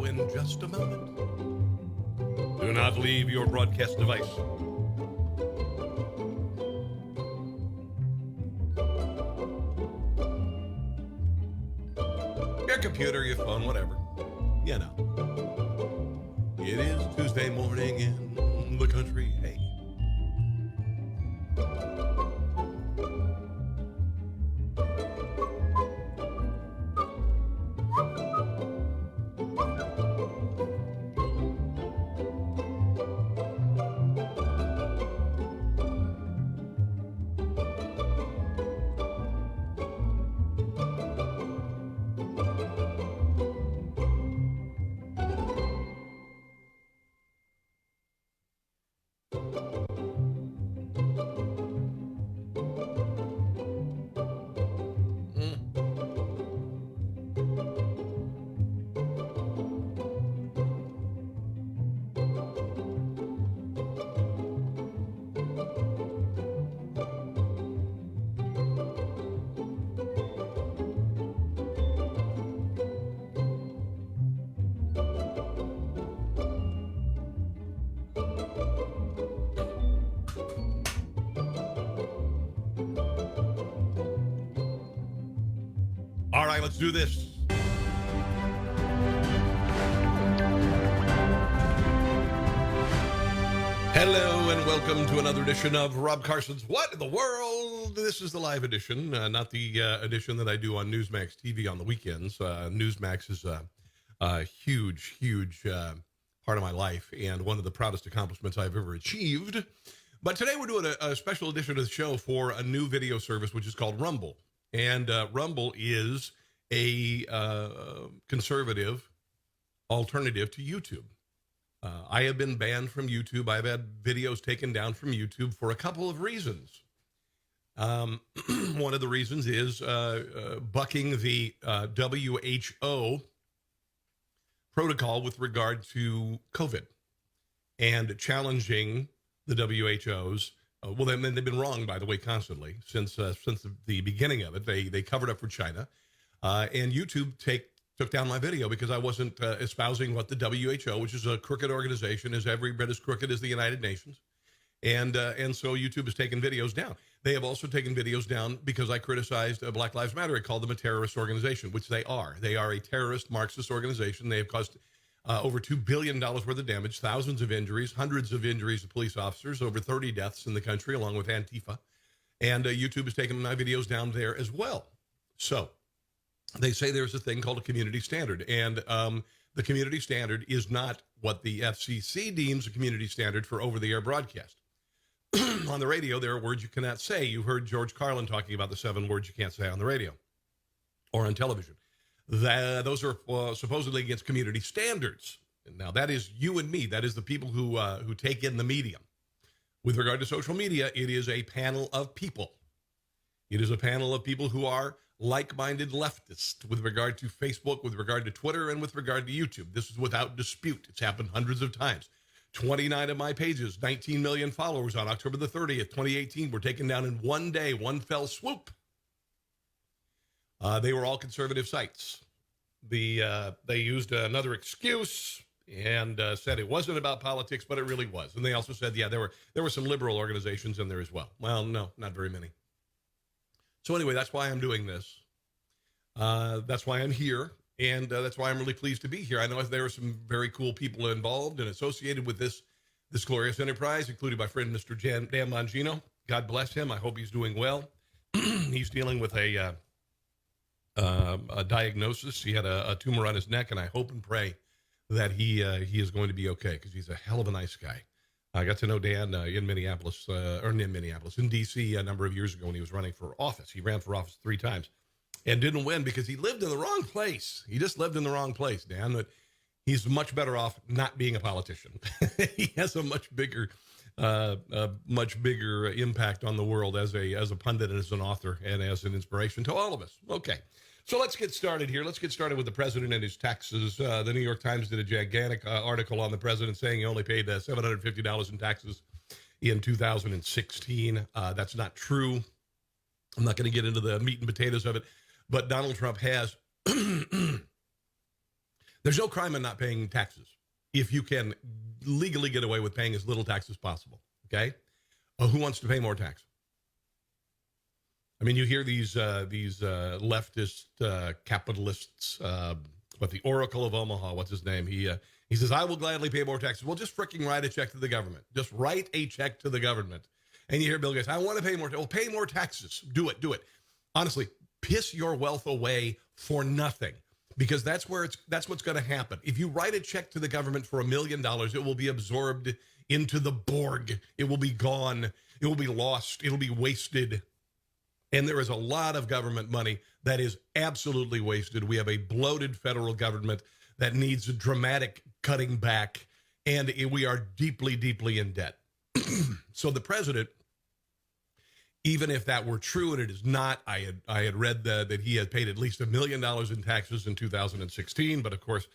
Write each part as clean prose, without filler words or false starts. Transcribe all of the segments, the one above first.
show in just a moment. Do not leave your broadcast device. Your computer, your phone, whatever. You know. It is Tuesday morning in the country. Hey. All right, let's do this. Hello and welcome to another edition of Rob Carson's What in the World? This is the live edition, not the edition that I do on Newsmax TV on the weekends. Newsmax is a huge, huge part of my life and one of the proudest accomplishments I've ever achieved. But today we're doing a special edition of the show for a new video service, which is called Rumble. And Rumble is a conservative alternative to YouTube. I have been banned from YouTube. I've had videos taken down from YouTube for a couple of reasons. One of the reasons is bucking the WHO protocol with regard to COVID and challenging the WHO's. Well, they've been wrong, by the way, constantly since the beginning of it. They covered up for China, and YouTube took down my video because I wasn't espousing what the WHO, which is a crooked organization, is every bit as crooked as the United Nations, and so YouTube has taken videos down. They have also taken videos down because I criticized Black Lives Matter. I called them a terrorist organization, which they are. They are a terrorist Marxist organization. They have caused over $2 billion worth of damage, thousands of injuries, hundreds of injuries to police officers, over 30 deaths in the country, along with Antifa. And YouTube has taken my videos down there as well. So they say there's a thing called a community standard. And the community standard is not what the FCC deems a community standard for over-the-air broadcast. On the radio, there are words you cannot say. You heard George Carlin talking about the 7 words you can't say on the radio or on television. Those are supposedly against community standards. Now, that is you and me. That is the people who take in the medium. With regard to social media, it is a panel of people. It is a panel of people who are like-minded leftists with regard to Facebook, with regard to Twitter, and with regard to YouTube. This is without dispute. It's happened hundreds of times. 29 of my pages, 19 million followers on October the 30th, 2018, were taken down in one day, one fell swoop. They were all conservative sites. They used another excuse and said it wasn't about politics, but it really was. And they also said, yeah, there were some liberal organizations in there as well. Well, no, not very many. So anyway, that's why I'm doing this. That's why I'm here. And that's why I'm really pleased to be here. I know there are some very cool people involved and associated with this glorious enterprise, including my friend, Mr. Dan Bongino. God bless him. I hope he's doing well. He's dealing with a diagnosis. He had a tumor on his neck, and I hope and pray that he is going to be okay, because he's a hell of a nice guy. I got to know Dan in D.C. a number of years ago when he was running for office. He ran for office 3 times and didn't win because he lived in the wrong place. He just lived in the wrong place, Dan. But he's much better off not being a politician. He has a much bigger impact on the world as a pundit and as an author and as an inspiration to all of us. Okay. So let's get started here. Let's get started with the president and his taxes. The New York Times did a gigantic article on the president saying he only paid $750 in taxes in 2016. That's not true. I'm not going to get into the meat and potatoes of it, but Donald Trump has There's no crime in not paying taxes if you can legally get away with paying as little tax as possible. Okay, who wants to pay more tax? I mean, you hear these leftist capitalists. But the Oracle of Omaha, what's his name? He says, I will gladly pay more taxes. Well, just freaking write a check to the government. Just write a check to the government. And you hear Bill Gates, I want to pay more. Well, pay more taxes. Do it. Honestly, piss your wealth away for nothing, because that's what's going to happen. If you write a check to the government for $1 million, it will be absorbed into the Borg. It will be gone. It will be lost. It'll be wasted. And there is a lot of government money that is absolutely wasted. We have a bloated federal government that needs a dramatic cutting back, and we are deeply, deeply in debt. So the president, even if that were true, and it is not, I had read that he had paid at least $1 million in taxes in 2016, but of course,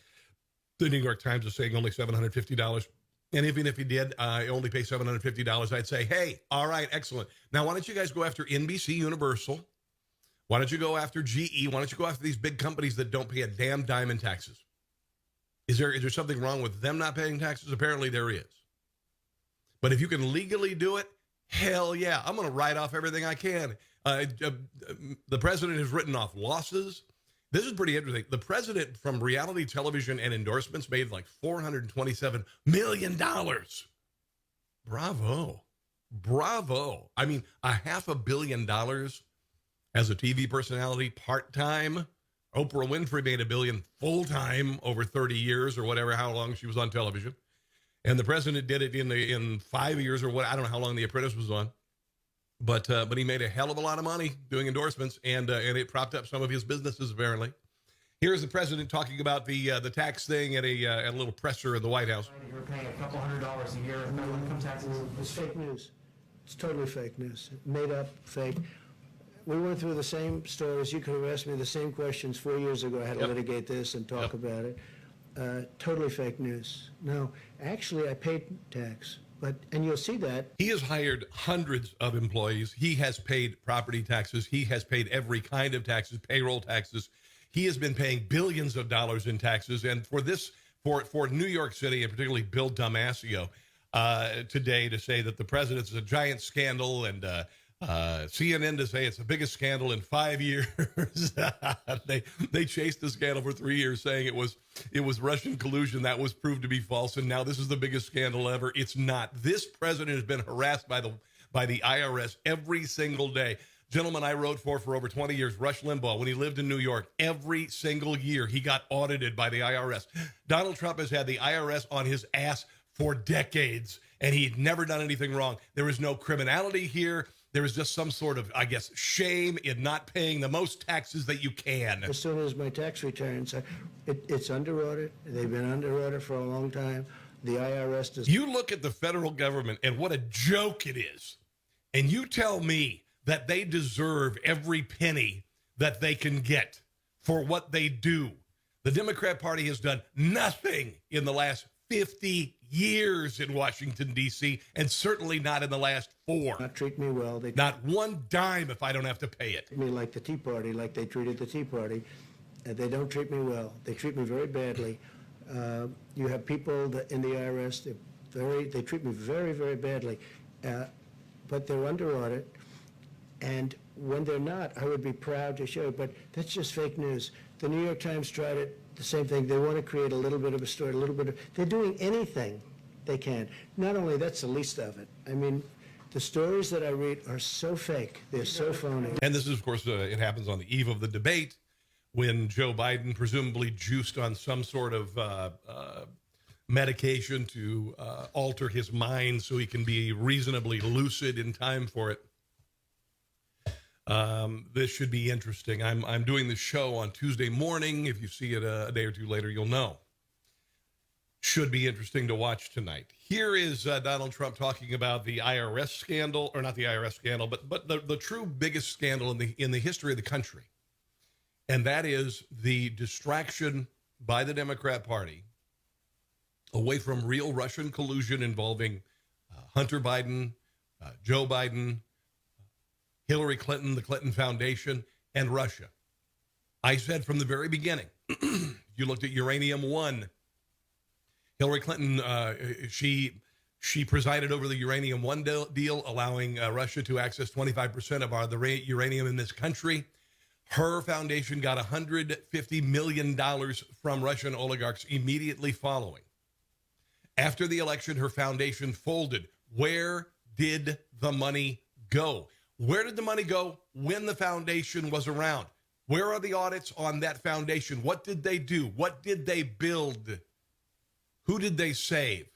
the New York Times is saying only $750. And even if he did only pay $750, I'd say, hey, all right, excellent. Now, why don't you guys go after NBC Universal? Why don't you go after GE? Why don't you go after these big companies that don't pay a damn dime in taxes? Is there something wrong with them not paying taxes? Apparently there is. But if you can legally do it, hell yeah, I'm going to write off everything I can. The president has written off losses. This is pretty interesting. The president from reality television and endorsements made like $427 million. Bravo. I mean, $500 million as a TV personality part-time. Oprah Winfrey made $1 billion full-time over 30 years or whatever, how long she was on television. And the president did it in 5 years or what, I don't know how long The Apprentice was on. But he made a hell of a lot of money doing endorsements, and it propped up some of his businesses, apparently. Here's the president talking about the tax thing at a little presser in the White House. You're paying a couple $100 a year in federal income taxes. It's fake news. It's totally fake news. Made up, fake. We went through the same stories. You could have asked me the same questions 4 years ago. I had to litigate this and talk about it. Totally fake news. No, actually, I paid tax. And you'll see that. He has hired hundreds of employees. He has paid property taxes. He has paid every kind of taxes, payroll taxes. He has been paying billions of dollars in taxes. And for New York City, and particularly Bill Damasio, today to say that the president's a giant scandal, and CNN to say it's the biggest scandal in 5 years. They chased the scandal for 3 years, saying it was Russian collusion. That was proved to be false, and now this is the biggest scandal ever. It's not. This president has been harassed by the IRS every single day. Gentleman I wrote for over 20 years, Rush Limbaugh, when he lived in New York, every single year he got audited by the IRS. Donald Trump has had the IRS on his ass for decades, and he'd never done anything wrong. There is no criminality here. There is just some sort of, I guess, shame in not paying the most taxes that you can. As soon as my tax returns, it's under audit. They've been under audit for a long time. The IRS does. You look at the federal government and what a joke it is, and you tell me that they deserve every penny that they can get for what they do. The Democrat Party has done nothing in the last 50 years in Washington, D.C., and certainly not in the last 4. Not treat me well. Not one dime if I don't have to pay it. Treat me like the Tea Party, like they treated the Tea Party. They don't treat me well. They treat me very badly. You have people in the IRS, they treat me very, very badly. But they're under audit. And when they're not, I would be proud to show it, but that's just fake news. The New York Times tried it, the same thing. They want to create a little bit of a story, they're doing anything they can. Not only that's the least of it. I mean, the stories that I read are so fake. They're so phony. And this is, of course, it happens on the eve of the debate when Joe Biden, presumably juiced on some sort of medication to alter his mind so he can be reasonably lucid in time for it. This should be interesting. I'm doing the show on Tuesday morning. If you see it a day or two later, you'll know. Should be interesting to watch tonight. Here is Donald Trump talking about the IRS scandal, or not the IRS scandal, but the true biggest scandal in the history of the country. And that is the distraction by the Democrat Party away from real Russian collusion involving Hunter Biden, Joe Biden, Hillary Clinton, the Clinton Foundation, and Russia. I said from the very beginning, You looked at Uranium One. Hillary Clinton, she presided over the Uranium One deal, allowing Russia to access 25% of the uranium in this country. Her foundation got $150 million from Russian oligarchs immediately following. After the election, her foundation folded. Where did the money go? Where did the money go when the foundation was around? Where are the audits on that foundation? What did they do? What did they build? Who did they save?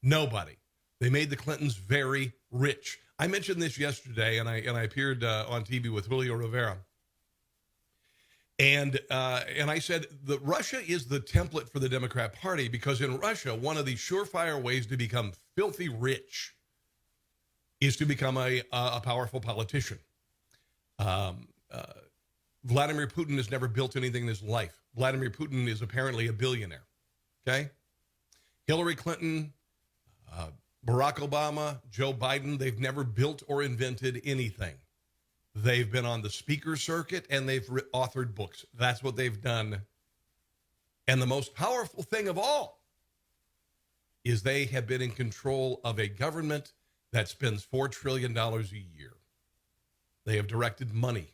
Nobody. They made the Clintons very rich. I mentioned this yesterday, and I appeared on TV with Julio Rivera. And I said that Russia is the template for the Democrat Party, because in Russia, one of the surefire ways to become filthy rich is to become a powerful politician. Vladimir Putin has never built anything in his life. Vladimir Putin is apparently a billionaire. Okay? Hillary Clinton, Barack Obama, Joe Biden, they've never built or invented anything. They've been on the speaker circuit and they've authored books. That's what they've done. And the most powerful thing of all is they have been in control of a government that spends $4 trillion a year. They have directed money.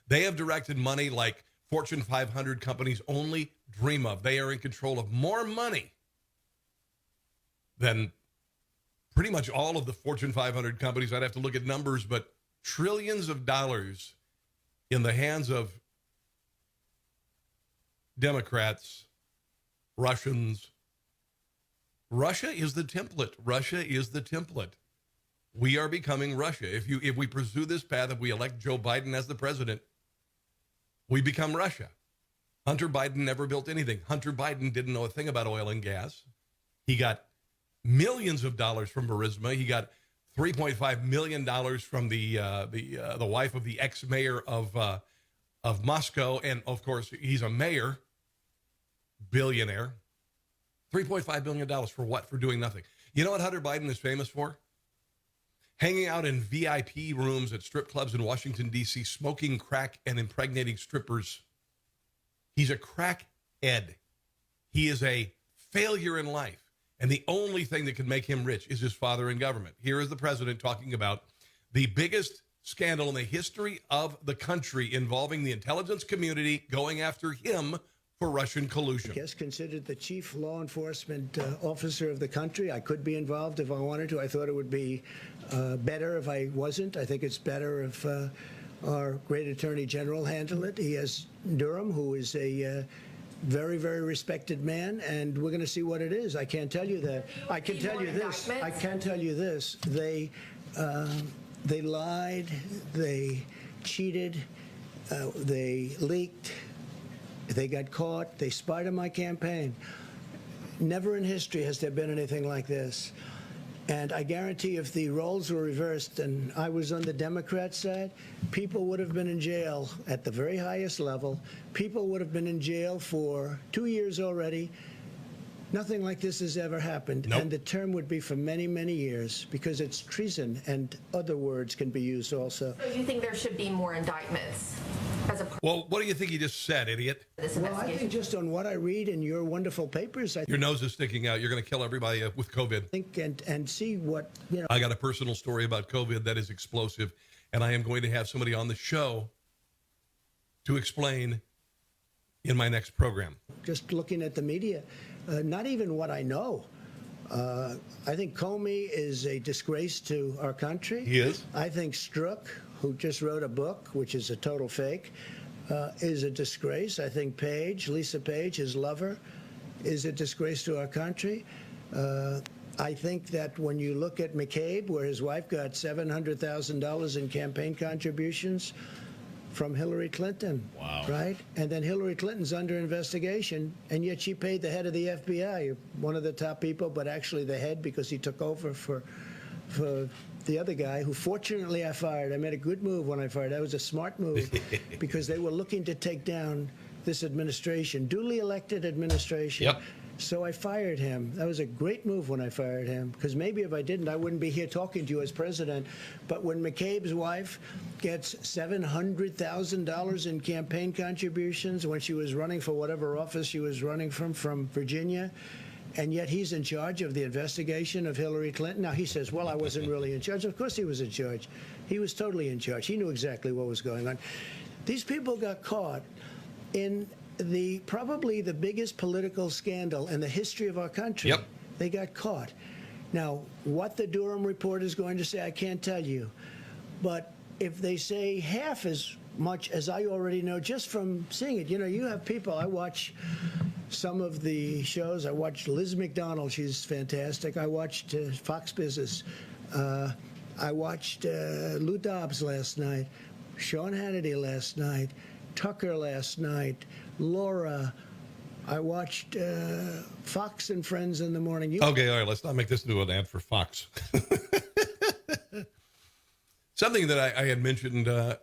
They have directed money like Fortune 500 companies only dream of. They are in control of more money than pretty much all of the Fortune 500 companies. I'd have to look at numbers, but trillions of dollars in the hands of Democrats, Russians. Russia is the template. Russia is the template. We are becoming Russia. If we pursue this path, if we elect Joe Biden as the president, we become Russia. Hunter Biden never built anything. Hunter Biden didn't know a thing about oil and gas. He got millions of dollars from Burisma. He got $3.5 million from the wife of the ex-mayor of Moscow. And, of course, he's a mayor, billionaire. $3.5 billion for what? For doing nothing. You know what Hunter Biden is famous for? Hanging out in VIP rooms at strip clubs in Washington, D.C., smoking crack and impregnating strippers. He's a crackhead. He is a failure in life. And the only thing that can make him rich is his father in government. Here is the president talking about the biggest scandal in the history of the country involving the intelligence community going after him for Russian collusion. Yes, considered the chief law enforcement officer of the country. I could be involved if I wanted to. I thought it would be better if I wasn't. I think it's better if our great attorney general handled it. He has Durham, who is a very, very respected man, and we're going to see what it is. I can't tell you that. I can tell you this. I can tell you this. They lied. They cheated. They leaked. They got caught. They spied on my campaign. Never in history has there been anything like this. And I guarantee if the roles were reversed and I was on the Democrat side, people would have been in jail at the very highest level. People would have been in jail for 2 years already. Nothing like this has ever happened. Nope. And the term would be for many, many years, because it's treason, and other words can be used also. So you think there should be more indictments as a part Well, what do you think he just said, idiot? of this Well, I investigation? think just on what I read in your wonderful papers, I Your nose is sticking out. You're going to kill everybody with COVID. think and see what, you know. I got a personal story about COVID that is explosive, and I am going to have somebody on the show to explain in my next program. Just looking at the media, not even what I know. I think Comey is a disgrace to our country. He is. I think Strzok, who just wrote a book, which is a total fake, is a disgrace. I think Page, Lisa Page, his lover, is a disgrace to our country. I think that when you look at McCabe, where his wife got $700,000 in campaign contributions from Hillary Clinton. Wow. Right? And then Hillary Clinton's under investigation, and yet she paid the head of the FBI, one of the top people, but actually the head, because he took over for the other guy, who fortunately I fired. I made a good move when I fired. That was a smart move, because they were looking to take down this administration, duly elected administration. Yep. So I fired him. That was a great move when I fired him, because maybe if I didn't, I wouldn't be here talking to you as president. But when McCabe's wife gets $700,000 in campaign contributions when she was running for whatever office she was running from Virginia, and yet he's in charge of the investigation of Hillary Clinton. Now, he says, well, I wasn't really in charge. Of course he was in charge. He was totally in charge. He knew exactly what was going on. These people got caught in probably the biggest political scandal in the history of our country. Yep. They got caught. Now, what the Durham report is going to say, I can't tell you. But if they say half as much as I already know just from seeing it, you have people. I watch some of the shows. I watched Liz McDonald. She's fantastic. I watched Fox Business. I watched Lou Dobbs last night, Sean Hannity last night, Tucker last night, Laura. I watched Fox and Friends in the morning. Okay, all right, let's not make this into an ad for Fox. Something that I had mentioned, I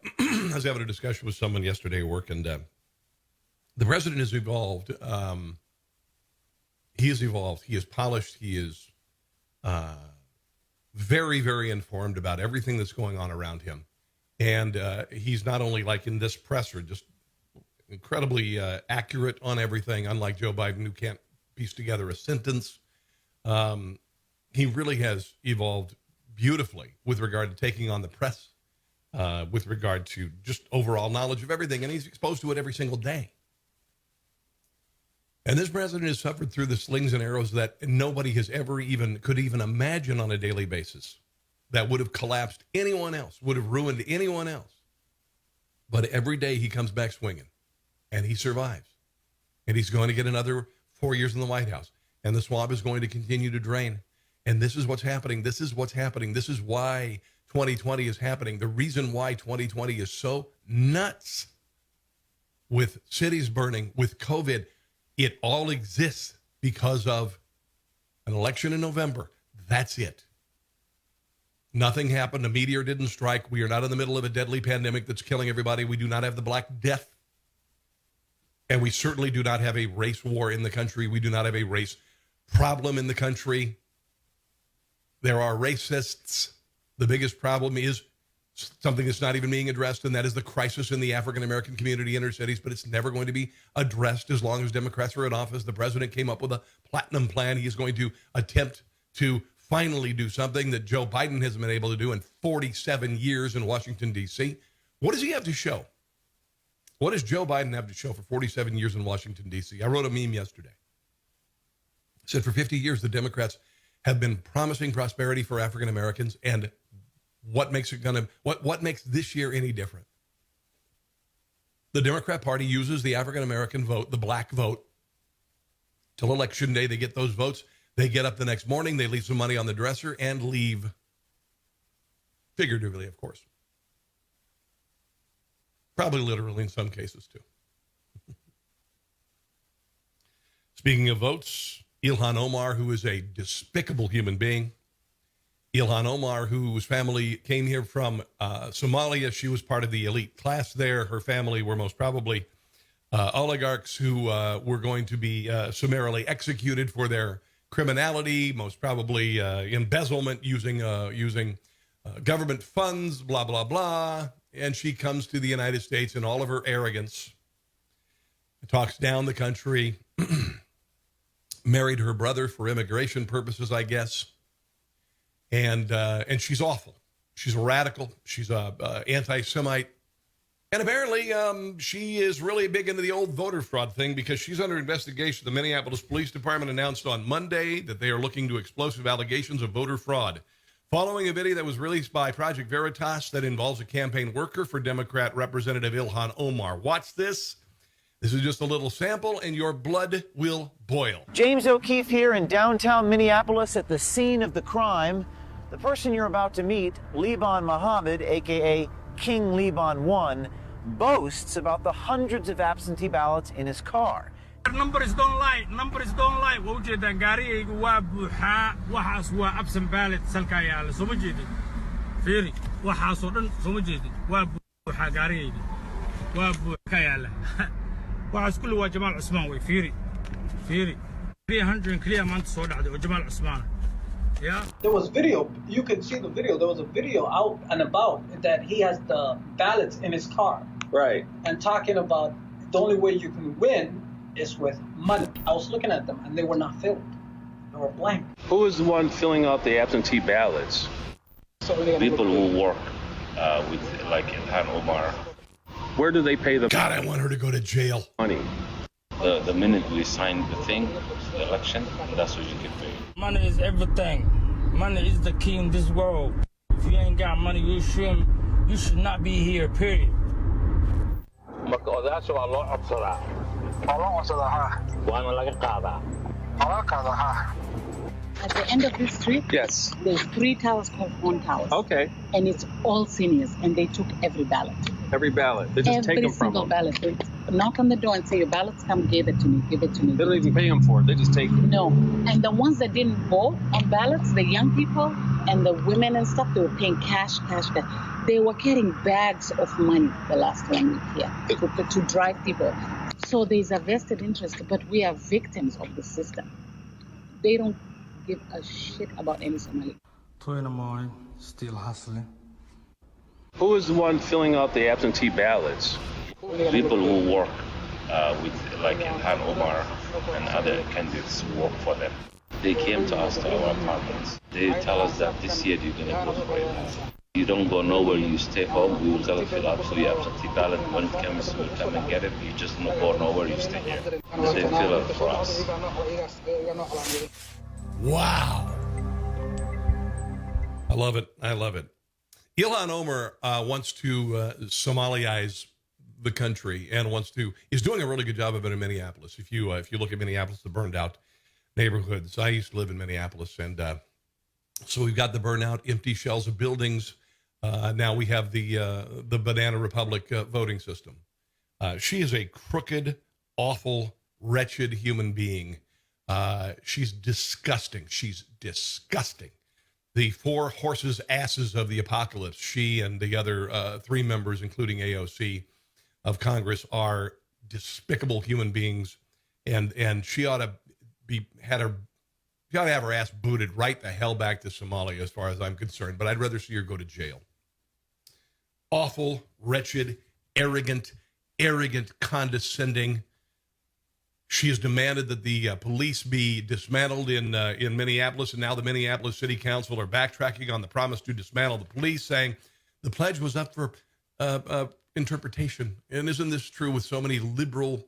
was having a discussion with someone yesterday at work, and the president has evolved. He has evolved. He is polished. He is very, very informed about everything that's going on around him. And he's not only like in this presser, just incredibly accurate on everything, unlike Joe Biden, who can't piece together a sentence. He really has evolved beautifully with regard to taking on the press, with regard to just overall knowledge of everything. And he's exposed to it every single day. And this president has suffered through the slings and arrows that nobody has ever could even imagine on a daily basis, that would have collapsed anyone else, would have ruined anyone else. But every day he comes back swinging, and he survives. And he's going to get another 4 years in the White House. And the swamp is going to continue to drain. And this is what's happening. This is what's happening. This is why 2020 is happening. The reason why 2020 is so nuts, with cities burning, with COVID, it all exists because of an election in November. That's it. Nothing happened. A meteor didn't strike. We are not in the middle of a deadly pandemic that's killing everybody. We do not have the Black Death. And we certainly do not have a race war in the country. We do not have a race problem in the country. There are racists. The biggest problem is something that's not even being addressed, and that is the crisis in the African-American community in inner cities, but it's never going to be addressed as long as Democrats are in office. The president came up with a platinum plan. He is going to attempt to finally do something that Joe Biden hasn't been able to do in 47 years in Washington, D.C. What does he have to show? What does Joe Biden have to show for 47 years in Washington, D.C.? I wrote a meme yesterday. I said for 50 years, the Democrats have been promising prosperity for African Americans, and what makes this year any different? The Democrat Party uses the African American vote, the black vote, till election day. They get those votes. They get up the next morning. They leave some money on the dresser and leave. Figuratively, of course. Probably literally in some cases, too. Speaking of votes, Ilhan Omar, who is a despicable human being. Ilhan Omar, whose family came here from Somalia. She was part of the elite class there. Her family were most probably oligarchs who were going to be summarily executed for their criminality, most probably embezzlement using government funds, blah, blah, blah. And she comes to the United States in all of her arrogance, talks down the country, married her brother for immigration purposes, I guess. And she's awful. She's a radical. She's a anti-Semite. And apparently she is really big into the old voter fraud thing, because she's under investigation. The Minneapolis Police Department announced on Monday that they are looking into explosive allegations of voter fraud, following a video that was released by Project Veritas that involves a campaign worker for Democrat Representative Ilhan Omar. Watch this. This is just a little sample, and your blood will boil. James O'Keefe here in downtown Minneapolis at the scene of the crime. The person you're about to meet, Liban Mohammed, a.k.a. King Liban I, boasts about the hundreds of absentee ballots in his car. Numbers don't lie. Numbers don't lie. Wajida gaarigaygu waa buuxaa. Waxaas waa absent ballot salka yaala. Soo ma jeedid. Fiiri. Waxaas oo dhan soo ma jeedid. Waa buuxaa gaarigayga. Waa buuxa yaala. Waxaas kullu waa Jamaal Cusmaan way. Fiiri. Fiiri. 300 clear maanta soo dhacday oo Jamaal Cusmaan. Yeah. There was video. You could see the video. There was a video out and about that he has the ballots in his car. Right. And talking about the only way you can win is with money. I was looking at them and they were not filled. They were blank. Who is the one filling out the absentee ballots? People who work with like Ilhan Omar. Where do they pay the God, I want her to go to jail. money? The minute we sign the thing, the election, that's what you get paid. Money is everything. Money is the key in this world. If you ain't got money, you should not be here, period. Marka odayaasha waa loo codsadaa. Waana laga qaadaa. At the end of this street, Yes. there's 3 towers called Horn Towers. Okay. And it's all seniors, and they took every ballot. Every ballot. They just take Every them from single them. ballot. They knock on the door and say, your ballots come, give it to me, give it to me. They don't even pay them for it. They just take it. No. And the ones that didn't vote on ballots, the young people and the women and stuff, they were paying cash. They were getting bags of money the last 1 week here to drive people. So there's a vested interest, but we are victims of the system. They don't give a shit about any Somali. 2 in the morning, still hustling. Who is the one filling out the absentee ballots? People who work with like Ilhan Omar and other candidates who work for them. They came to us to our apartments. They tell us that this year you're going to vote for it. You don't go nowhere, you stay home, we will tell you fill out for your absentee ballot. When it comes, we'll come and get it. You just don't go nowhere, you stay here. They fill it for us. Wow. I love it. I love it. Ilhan Omar wants to Somaliize the country and is doing a really good job of it in Minneapolis. If you look at Minneapolis, the burned out neighborhoods. I used to live in Minneapolis, and so we've got the burnout, empty shells of buildings. Now we have the Banana Republic voting system. She is a crooked, awful, wretched human being. She's disgusting. She's disgusting. The 4 horses' asses of the apocalypse, she and the other 3 members, including AOC of Congress, are despicable human beings, and she ought to have her ass booted right the hell back to Somalia, as far as I'm concerned. But I'd rather see her go to jail. Awful, wretched, arrogant, condescending. She has demanded that the police be dismantled in Minneapolis, and now the Minneapolis City Council are backtracking on the promise to dismantle the police, saying the pledge was up for interpretation. And isn't this true with so many liberal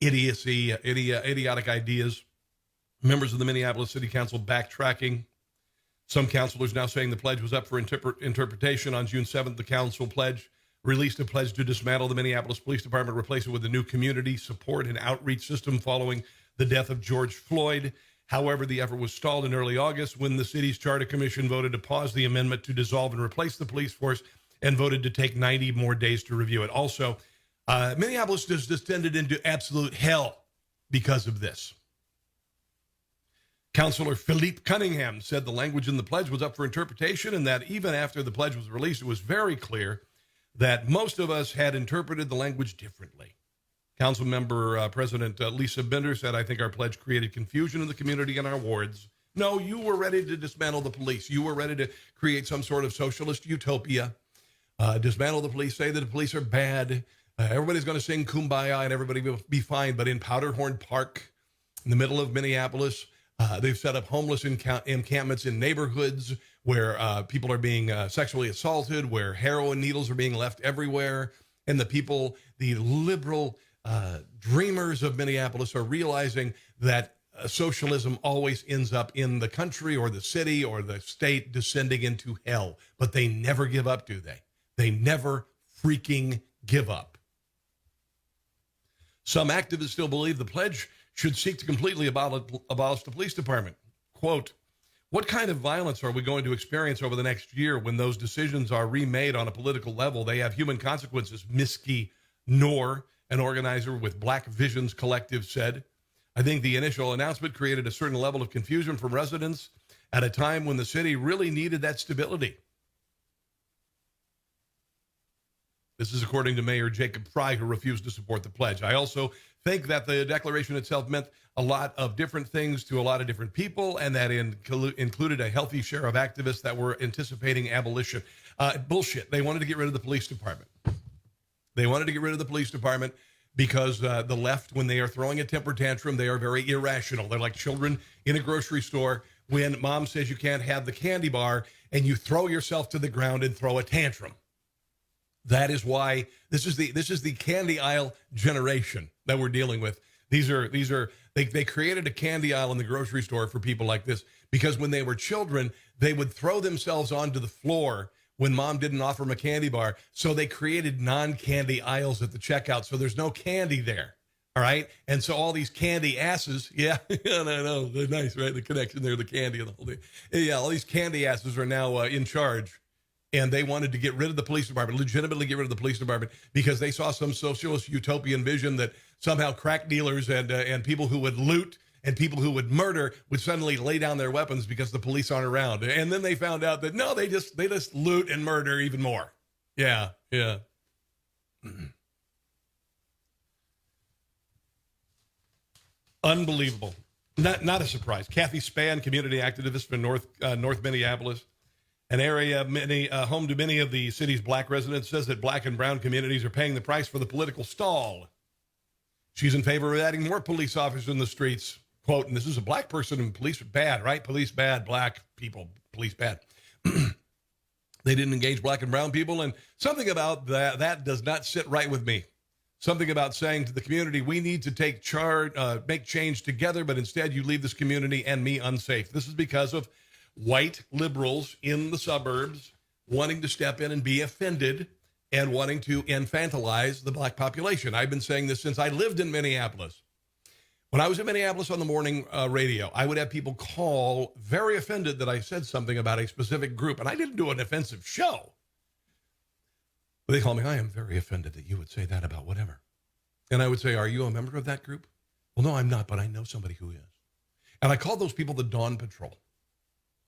idiotic ideas? Members of the Minneapolis City Council backtracking. Some councilors now saying the pledge was up for interpretation. On June 7th, the council released a pledge to dismantle the Minneapolis Police Department, replace it with a new community support and outreach system following the death of George Floyd. However, the effort was stalled in early August when the city's charter commission voted to pause the amendment to dissolve and replace the police force and voted to take 90 more days to review it. Also, Minneapolis has descended into absolute hell because of this. Councilor Philippe Cunningham said the language in the pledge was up for interpretation and that even after the pledge was released, it was very clear that most of us had interpreted the language differently. Council member President Lisa Bender said, I think our pledge created confusion in the community and our wards. No, you were ready to dismantle the police. You were ready to create some sort of socialist utopia. Dismantle the police, say that the police are bad. Everybody's going to sing Kumbaya and everybody will be fine. But in Powderhorn Park, in the middle of Minneapolis, they've set up homeless encampments in neighborhoods where people are being sexually assaulted, where heroin needles are being left everywhere. And the people, the liberal dreamers of Minneapolis, are realizing that socialism always ends up in the country or the city or the state descending into hell. But they never give up, do they? They never freaking give up. Some activists still believe the pledge should seek to completely abolish the police department. Quote, what kind of violence are we going to experience over the next year when those decisions are remade on a political level? They have human consequences, Miski Noor, an organizer with Black Visions Collective, said. I think the initial announcement created a certain level of confusion from residents at a time when the city really needed that stability. This is according to Mayor Jacob Fry, who refused to support the pledge. I also think that the declaration itself meant a lot of different things to a lot of different people, and that included a healthy share of activists that were anticipating abolition. Bullshit. They wanted to get rid of the police department. They wanted to get rid of the police department because the left, when they are throwing a temper tantrum, they are very irrational. They're like children in a grocery store when mom says you can't have the candy bar and you throw yourself to the ground and throw a tantrum. That is why this is the candy aisle generation that we're dealing with. They created a candy aisle in the grocery store for people like this because when they were children, they would throw themselves onto the floor when mom didn't offer them a candy bar. So they created non-candy aisles at the checkout. So there's no candy there. All right. And so all these candy asses. Yeah. I know. They're nice, right? The connection there, the candy and the whole thing. Yeah. All these candy asses are now in charge. And they wanted to get rid of the police department, legitimately get rid of the police department, because they saw some socialist utopian vision that somehow crack dealers and people who would loot and people who would murder would suddenly lay down their weapons because the police aren't around. And then they found out that no, they just loot and murder even more. Yeah. Unbelievable. Not a surprise. Kathy Spann, community activist from North Minneapolis, an area home to many of the city's black residents, says that black and brown communities are paying the price for the political stall. She's in favor of adding more police officers in the streets. Quote, and this is a black person, and police are bad, right? Police bad, black people, police bad. They didn't engage black and brown people, and something about that does not sit right with me. Something about saying to the community, we need to take charge, make change together, but instead you leave this community and me unsafe. This is because of white liberals in the suburbs wanting to step in and be offended and wanting to infantilize the black population. I've been saying this since I lived in Minneapolis. When I was in Minneapolis on the morning radio, I would have people call very offended that I said something about a specific group, and I didn't do an offensive show. But they call me, I am very offended that you would say that about whatever. And I would say, are you a member of that group? Well, no, I'm not, but I know somebody who is. And I called those people the Dawn Patrol.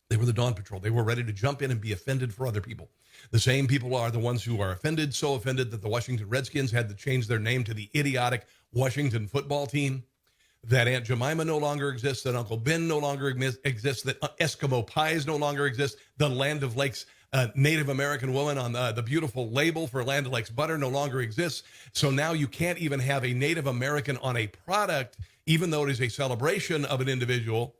They were the Dawn Patrol. They were ready to jump in and be offended for other people. The same people are the ones who are offended, so offended that the Washington Redskins had to change their name to the idiotic Washington football team, that Aunt Jemima no longer exists, that Uncle Ben no longer exists, that Eskimo pies no longer exist, the Land of Lakes Native American woman on the beautiful label for Land of Lakes butter no longer exists. So now you can't even have a Native American on a product, even though it is a celebration of an individual.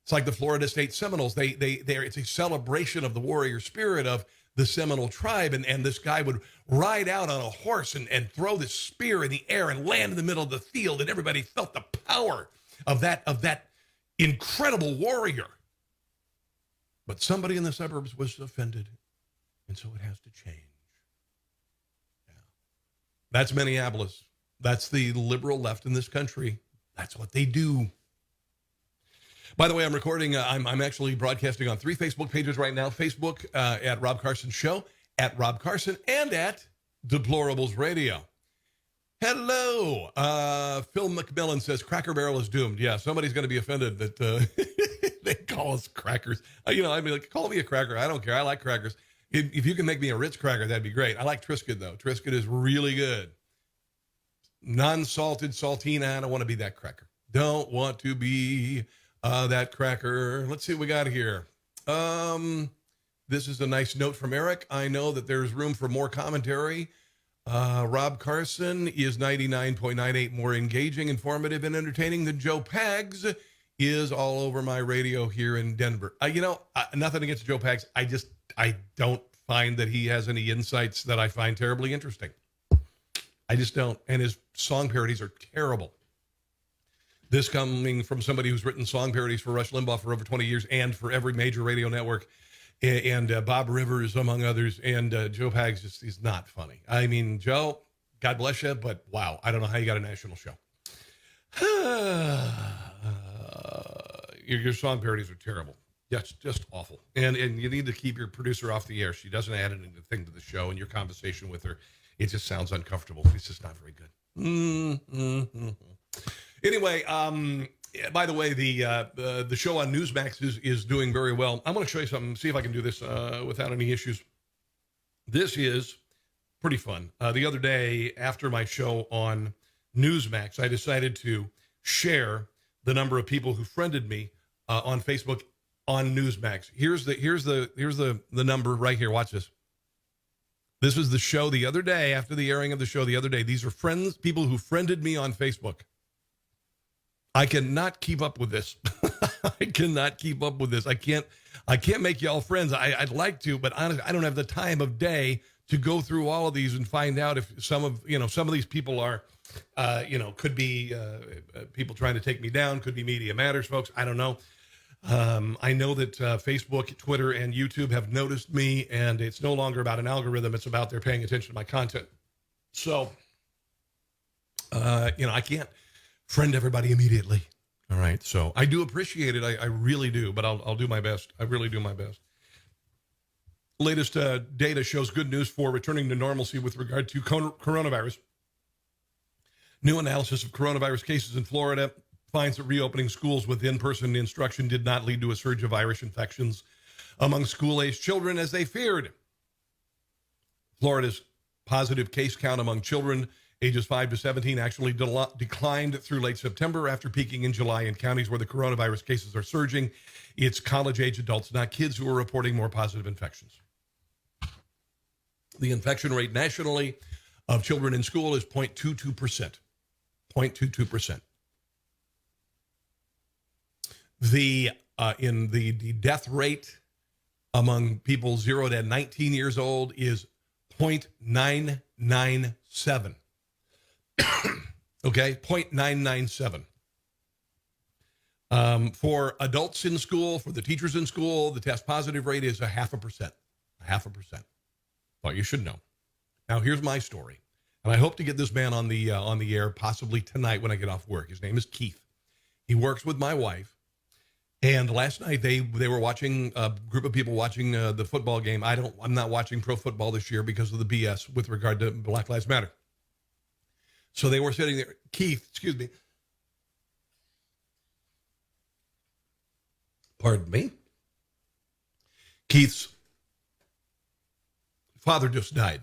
It's like the Florida State Seminoles. It's a celebration of the warrior spirit of the Seminole tribe. And this guy would ride out on a horse and throw this spear in the air and land in the middle of the field. And everybody felt the power of that incredible warrior. But somebody in the suburbs was offended. And so it has to change. Yeah. That's Minneapolis. That's the liberal left in this country. That's what they do. By the way, I'm recording. I'm actually broadcasting on 3 Facebook pages right now. Facebook at Rob Carson Show, at Rob Carson, and at Deplorables Radio. Hello. Phil McMillan says Cracker Barrel is doomed. Yeah, somebody's going to be offended that they call us crackers. I mean, like, call me a cracker. I don't care. I like crackers. If you can make me a Ritz cracker, that'd be great. I like Triscuit, though. Triscuit is really good. Non-salted, saltina. I don't want to be that cracker. Don't want to be that cracker. Let's see what we got here. This is a nice note from Eric. I know that there's room for more commentary. Rob Carson is 99.98 more engaging, informative, and entertaining than Joe Pags is all over my radio here in Denver. Nothing against Joe Pags. I don't find that he has any insights that I find terribly interesting. I just don't. And his song parodies are terrible. This coming from somebody who's written song parodies for Rush Limbaugh for over 20 years and for every major radio network, and Bob Rivers, among others, and Joe Pags just is not funny. I mean, Joe, God bless you, but wow, I don't know how you got a national show. Your song parodies are terrible. Just awful. And you need to keep your producer off the air. She doesn't add anything to the show, and your conversation with her, it just sounds uncomfortable. It's just not very good. Anyway, by the way, the show on Newsmax is doing very well. I'm going to show you something, see if I can do this without any issues. This is pretty fun. The other day, after my show on Newsmax, I decided to share the number of people who friended me on Facebook on Newsmax. Here's the number right here. Watch this. This was the show the other day, after the airing of the show the other day. These are people who friended me on Facebook. I cannot keep up with this. I cannot keep up with this. I can't make y'all friends. I'd like to, but honestly, I don't have the time of day to go through all of these and find out if some of these people are, could be people trying to take me down, could be Media Matters folks. I don't know. I know that Facebook, Twitter, and YouTube have noticed me, and it's no longer about an algorithm. It's about they're paying attention to my content. So, I can't friend everybody immediately. All right. So I do appreciate it. I really do, but I'll do my best. I really do my best. Latest data shows good news for returning to normalcy with regard to coronavirus. New analysis of coronavirus cases in Florida finds that reopening schools with in-person instruction did not lead to a surge of virus infections among school-aged children as they feared. Florida's positive case count among children ages 5 to 17 actually declined through late September after peaking in July in counties where the coronavirus cases are surging. It's college-age adults, not kids, who are reporting more positive infections. The infection rate nationally of children in school is 0.22%. 0.22%. The death rate among people 0 to 19 years old is 0.997. Okay, 0.997. For adults in school, for the teachers in school, the test positive rate is 0.5%. 0.5%. Well, you should know. Now, here's my story, and I hope to get this man on the air possibly tonight when I get off work. His name is Keith. He works with my wife, and last night they were watching a group of people watching the football game. I'm not watching pro football this year because of the BS with regard to Black Lives Matter. So they were sitting there. Keith, excuse me. Pardon me. Keith's father just died.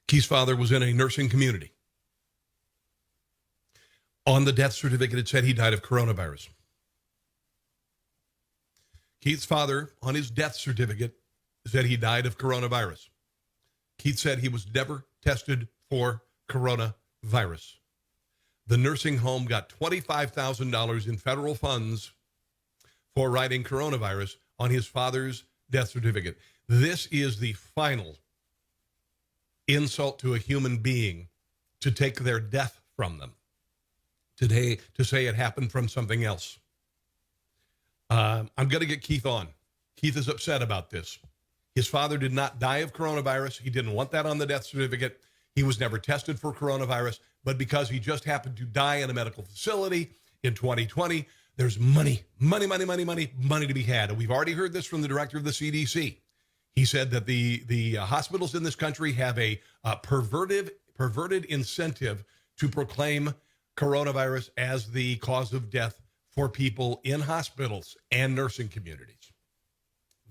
Keith's father was in a nursing community. On the death certificate, it said he died of coronavirus. Keith's father, on his death certificate, said he died of coronavirus. Keith said he was never tested for coronavirus. The nursing home got $25,000 in federal funds for writing coronavirus on his father's death certificate. This is the final insult to a human being, to take their death from them. Today, to say it happened from something else. I'm going to get Keith on. Keith is upset about this. His father did not die of coronavirus. He didn't want that on the death certificate. He was never tested for coronavirus, but because he just happened to die in a medical facility in 2020, there's money to be had. And we've already heard this from the director of the CDC. He said that the hospitals in this country have a perverted incentive to proclaim coronavirus as the cause of death for people in hospitals and nursing communities.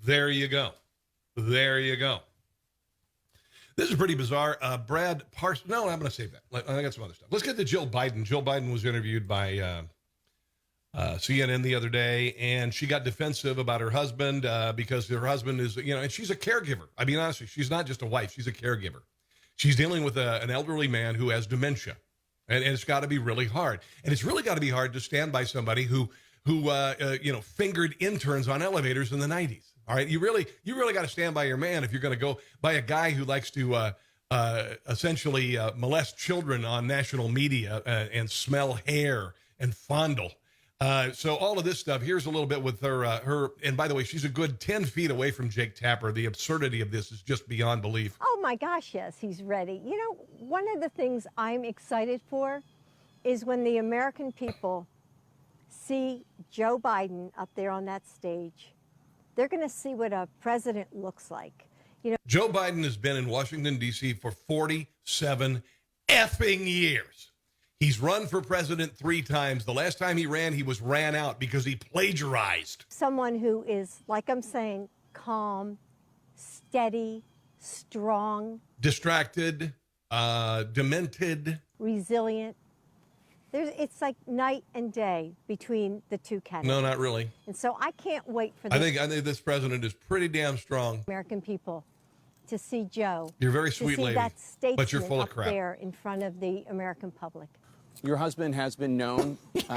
There you go. There you go. This is pretty bizarre. Brad Parsons. No, I'm going to save that. I got some other stuff. Let's get to Jill Biden. Jill Biden was interviewed by CNN the other day, and she got defensive about her husband because her husband is, and she's a caregiver. I mean, honestly, she's not just a wife. She's a caregiver. She's dealing with an elderly man who has dementia, and it's got to be really hard. And it's really got to be hard to stand by somebody who fingered interns on elevators in the 90s. All right, you really got to stand by your man if you're going to go by a guy who likes to essentially molest children on national media and smell hair and fondle. So all of this stuff, here's a little bit with her. And by the way, she's a good 10 feet away from Jake Tapper. The absurdity of this is just beyond belief. Oh my gosh, yes, he's ready. You know, one of the things I'm excited for is when the American people see Joe Biden up there on that stage. They're going to see what a president looks like. Joe Biden has been in Washington, D.C. for 47 effing years. He's run for president 3 times. The last time he ran, he was ran out because he plagiarized. Someone who is, like I'm saying, calm, steady, strong, distracted, demented, resilient. It's like night and day between the two candidates. No, not really. And so I can't wait for I think this president is pretty damn strong. American people to see Joe. You're a very sweet lady, that but you're full of crap. there in front of the American public. Your husband has been known. Look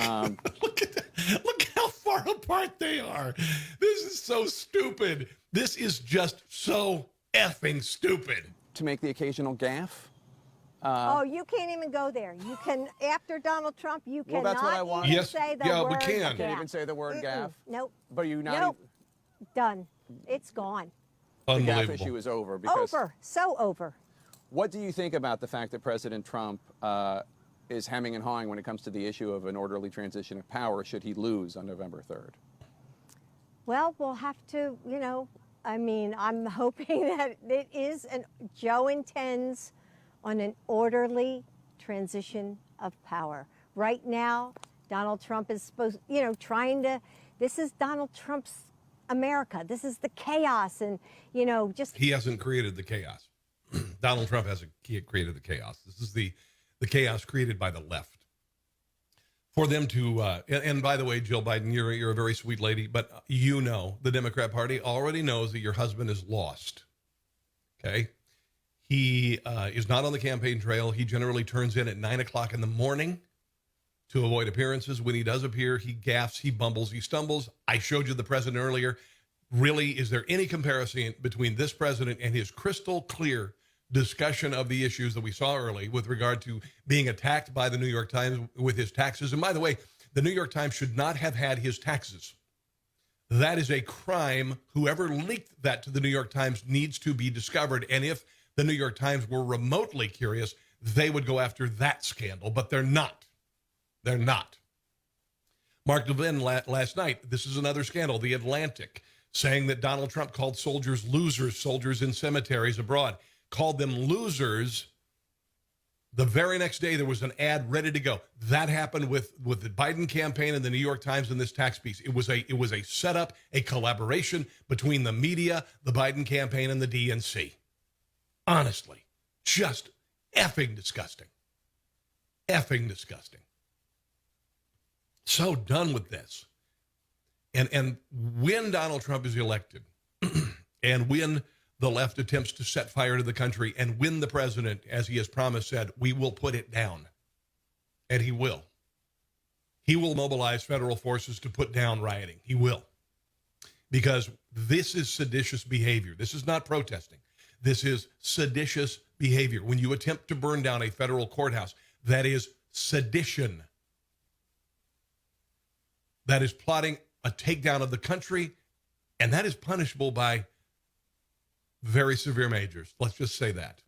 how far apart they are. This is so stupid. This is just so effing stupid. To make the occasional gaffe. Oh, you can't even go there. You can, after Donald Trump, you Well, that's what I cannot want. even Yes, say the yeah, we word can. gaffe. Can't even say the word gaffe. Nope. But you not Nope. Done. It's gone. the gaffe Unbelievable. issue is over. Because Over. So over. What do you think about the fact that President Trump is hemming and hawing when it comes to the issue of an orderly transition of power should he lose on November 3rd? Well, we'll have to, I mean, I'm hoping that it is, Joe intends on an orderly transition of power. Right now, Donald Trump is supposed, this is Donald Trump's America. This is the chaos and, just. He hasn't created the chaos. Donald Trump hasn't created the chaos. This is the chaos created by the left. For them to, and by the way, Jill Biden, you're a very sweet lady, but the Democrat Party already knows that your husband is lost. Okay? He is not on the campaign trail. He generally turns in at 9 o'clock in the morning to avoid appearances. When he does appear, he gaffes, he bumbles, he stumbles. I showed you the president earlier. Really, is there any comparison between this president and his crystal clear discussion of the issues that we saw early with regard to being attacked by the New York Times with his taxes? And by the way, the New York Times should not have had his taxes. That is a crime. Whoever leaked that to the New York Times needs to be discovered. And if the New York Times were remotely curious, they would go after that scandal, but they're not. They're not. Mark Levin last night, this is another scandal, The Atlantic, saying that Donald Trump called soldiers losers, soldiers in cemeteries abroad, called them losers. The very next day, there was an ad ready to go. That happened with the Biden campaign and the New York Times in this tax piece. It was a setup, a collaboration between the media, the Biden campaign, and the DNC. Honestly, just effing disgusting. Effing disgusting. So done with this. And when Donald Trump is elected and when the left attempts to set fire to the country and when the president, as he has promised, said, we will put it down. And he will. He will mobilize federal forces to put down rioting. He will. Because this is seditious behavior. This is not protesting. This is seditious behavior. When you attempt to burn down a federal courthouse, that is sedition. That is plotting a takedown of the country, and that is punishable by very severe measures. Let's just say that.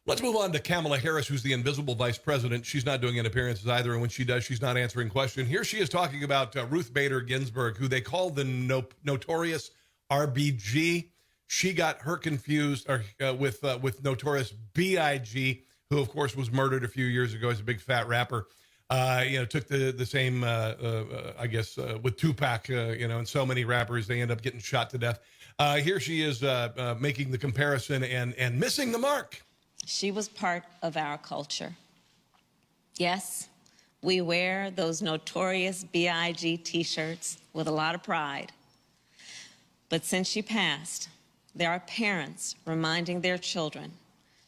Let's move on to Kamala Harris, who's the invisible vice president. She's not doing any appearances either, and when she does, she's not answering questions. Here she is talking about Ruth Bader Ginsburg, who they call the notorious RBG. She got her confused with notorious B.I.G., who, of course, was murdered a few years ago as a big fat rapper. Took the same, I guess, with Tupac, and so many rappers, they end up getting shot to death. Here she is making the comparison and missing the mark. She was part of our culture. Yes, we wear those notorious B.I.G. T-shirts with a lot of pride. But since she passed, there are parents reminding their children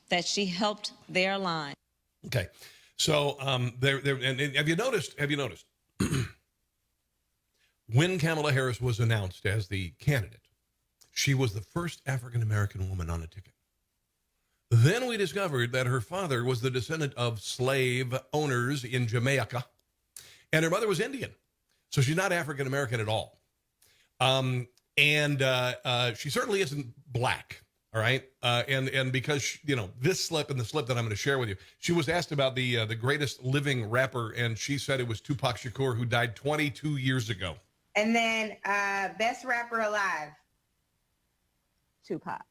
that she helped their lives. Okay. So and have you noticed when Kamala Harris was announced as the candidate, she was the first African-American woman on a ticket. Then we discovered that her father was the descendant of slave owners in Jamaica, and her mother was Indian. So she's not African-American at all. And she certainly isn't black. All right. And because, this slip and the slip that I'm going to share with you, she was asked about the greatest living rapper, and she said it was Tupac Shakur, who died 22 years ago. And then best rapper alive. Tupac.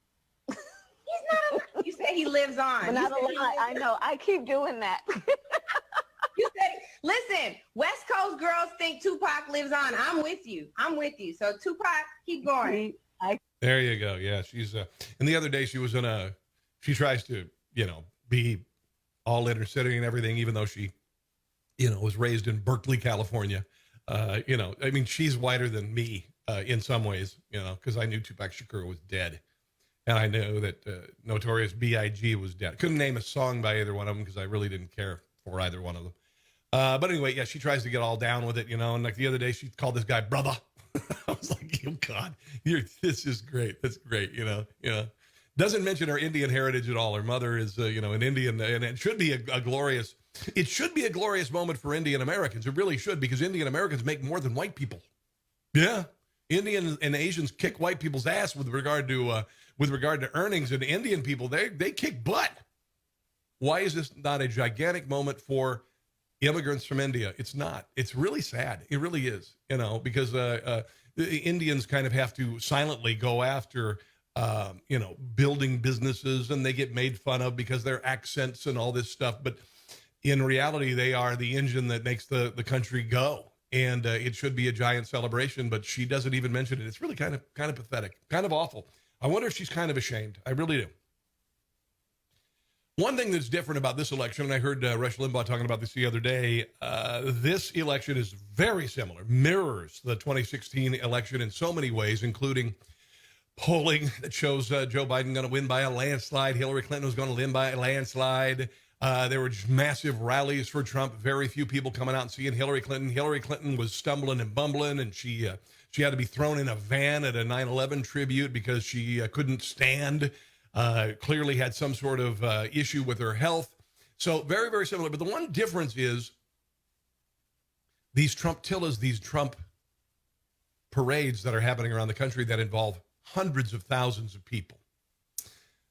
He's not alive. You said he lives on. But not alive. I know. I keep doing that. You said, listen, West Coast girls think Tupac lives on. I'm with you. So Tupac, keep going. There you go. Yeah, she's and the other day she tries to, be all inner city and everything, even though she, was raised in Berkeley, California. I mean, she's whiter than me in some ways, because I knew Tupac Shakur was dead. And I knew that Notorious B.I.G. was dead. I couldn't name a song by either one of them because I really didn't care for either one of them. But anyway, yeah, she tries to get all down with it, and like the other day she called this guy brother. I was like, oh God, this is great. That's great, Doesn't mention her Indian heritage at all. Her mother is, an Indian, and it should be a glorious moment for Indian Americans. It really should, because Indian Americans make more than white people. Yeah. Indians and Asians kick white people's ass with regard to earnings, and Indian people, they kick butt. Why is this not a gigantic moment for immigrants from India? It's not. It's really sad. It really is, because the Indians kind of have to silently go after, building businesses, and they get made fun of because their accents and all this stuff. But in reality, they are the engine that makes the country go. And it should be a giant celebration, but she doesn't even mention it. It's really kind of pathetic, kind of awful. I wonder if she's kind of ashamed. I really do. One thing that's different about this election, and I heard Rush Limbaugh talking about this the other day, this election is very similar, mirrors the 2016 election in so many ways, including polling that shows Joe Biden going to win by a landslide. Hillary Clinton was going to win by a landslide. There were just massive rallies for Trump. Very few people coming out and seeing Hillary Clinton. Hillary Clinton was stumbling and bumbling, and she had to be thrown in a van at a 9/11 tribute because she couldn't stand. Clearly had some sort of issue with her health. So very, very similar. But the one difference is these Trumptillas, these Trump parades that are happening around the country that involve hundreds of thousands of people.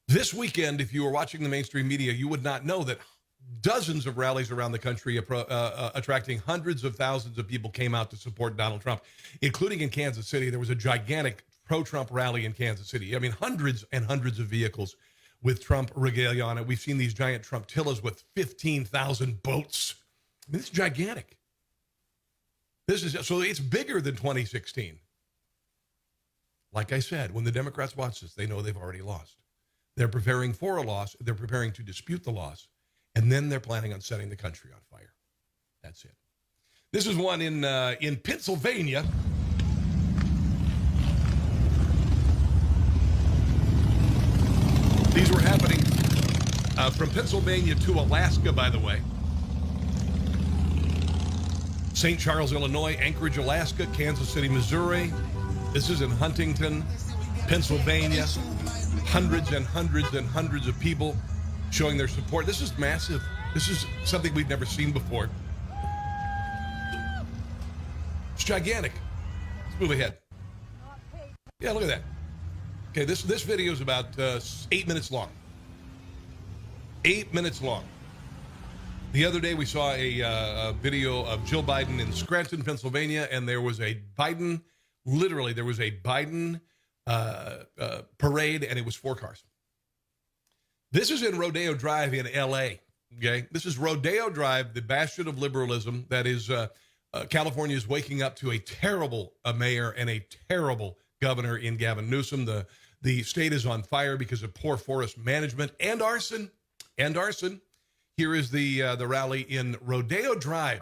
This weekend, if you were watching the mainstream media, you would not know that dozens of rallies around the country attracting hundreds of thousands of people came out to support Donald Trump, including in Kansas City. There was a gigantic pro-Trump rally in Kansas City. I mean, hundreds and hundreds of vehicles with Trump regalia on it. We've seen these giant Trumptillas with 15,000 boats. I mean, it's gigantic. So it's bigger than 2016. Like I said, when the Democrats watch this, they know they've already lost. They're preparing for a loss. They're preparing to dispute the loss. And then they're planning on setting the country on fire. That's it. This is one in Pennsylvania. These were happening from Pennsylvania to Alaska, by the way. St. Charles, Illinois, Anchorage, Alaska, Kansas City, Missouri. This is in Huntington, Pennsylvania. Hundreds and hundreds and hundreds of people showing their support. This is massive. This is something we've never seen before. It's gigantic. Let's move ahead. Yeah, look at that. Okay, this video is about 8 minutes long. 8 minutes long. The other day we saw a video of Jill Biden in Scranton, Pennsylvania, and there was a Biden, literally there was a Biden parade, and it was 4 cars. This is in Rodeo Drive in L.A., okay? This is Rodeo Drive, the bastion of liberalism that is, California is waking up to a terrible mayor and a terrible governor in Gavin Newsom. The state is on fire because of poor forest management and arson. Here is the rally in Rodeo Drive.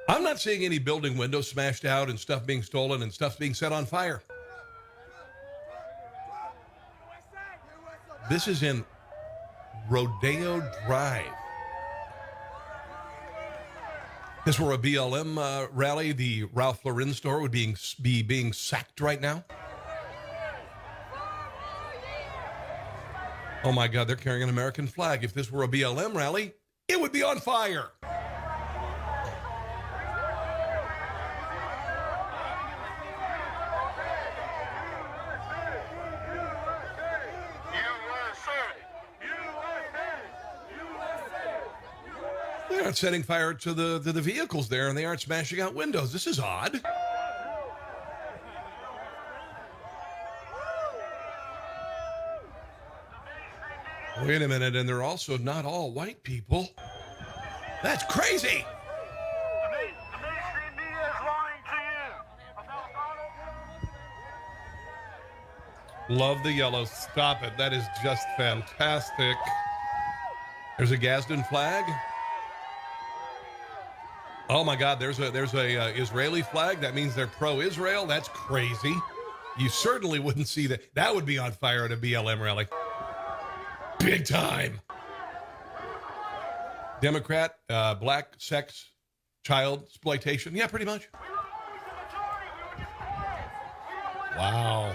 I'm not seeing any building windows smashed out and stuff being stolen and stuff being set on fire. This is in Rodeo Drive. This were a BLM rally. The Ralph Lauren store would be being sacked right now. Oh my God, they're carrying an American flag. If this were a BLM rally, it would be on fire. They aren't setting fire to the vehicles there, and they aren't smashing out windows. This is odd. Wait a minute, and they're also not all white people. That's crazy. Love the yellow. Stop it. That is just fantastic. There's a Gadsden flag. Oh my God, there's a Israeli flag. That means they're pro-Israel. That's crazy. You certainly wouldn't see that. That would be on fire at a BLM rally. Big time. Democrat, black sex, child exploitation. Yeah, pretty much. Wow.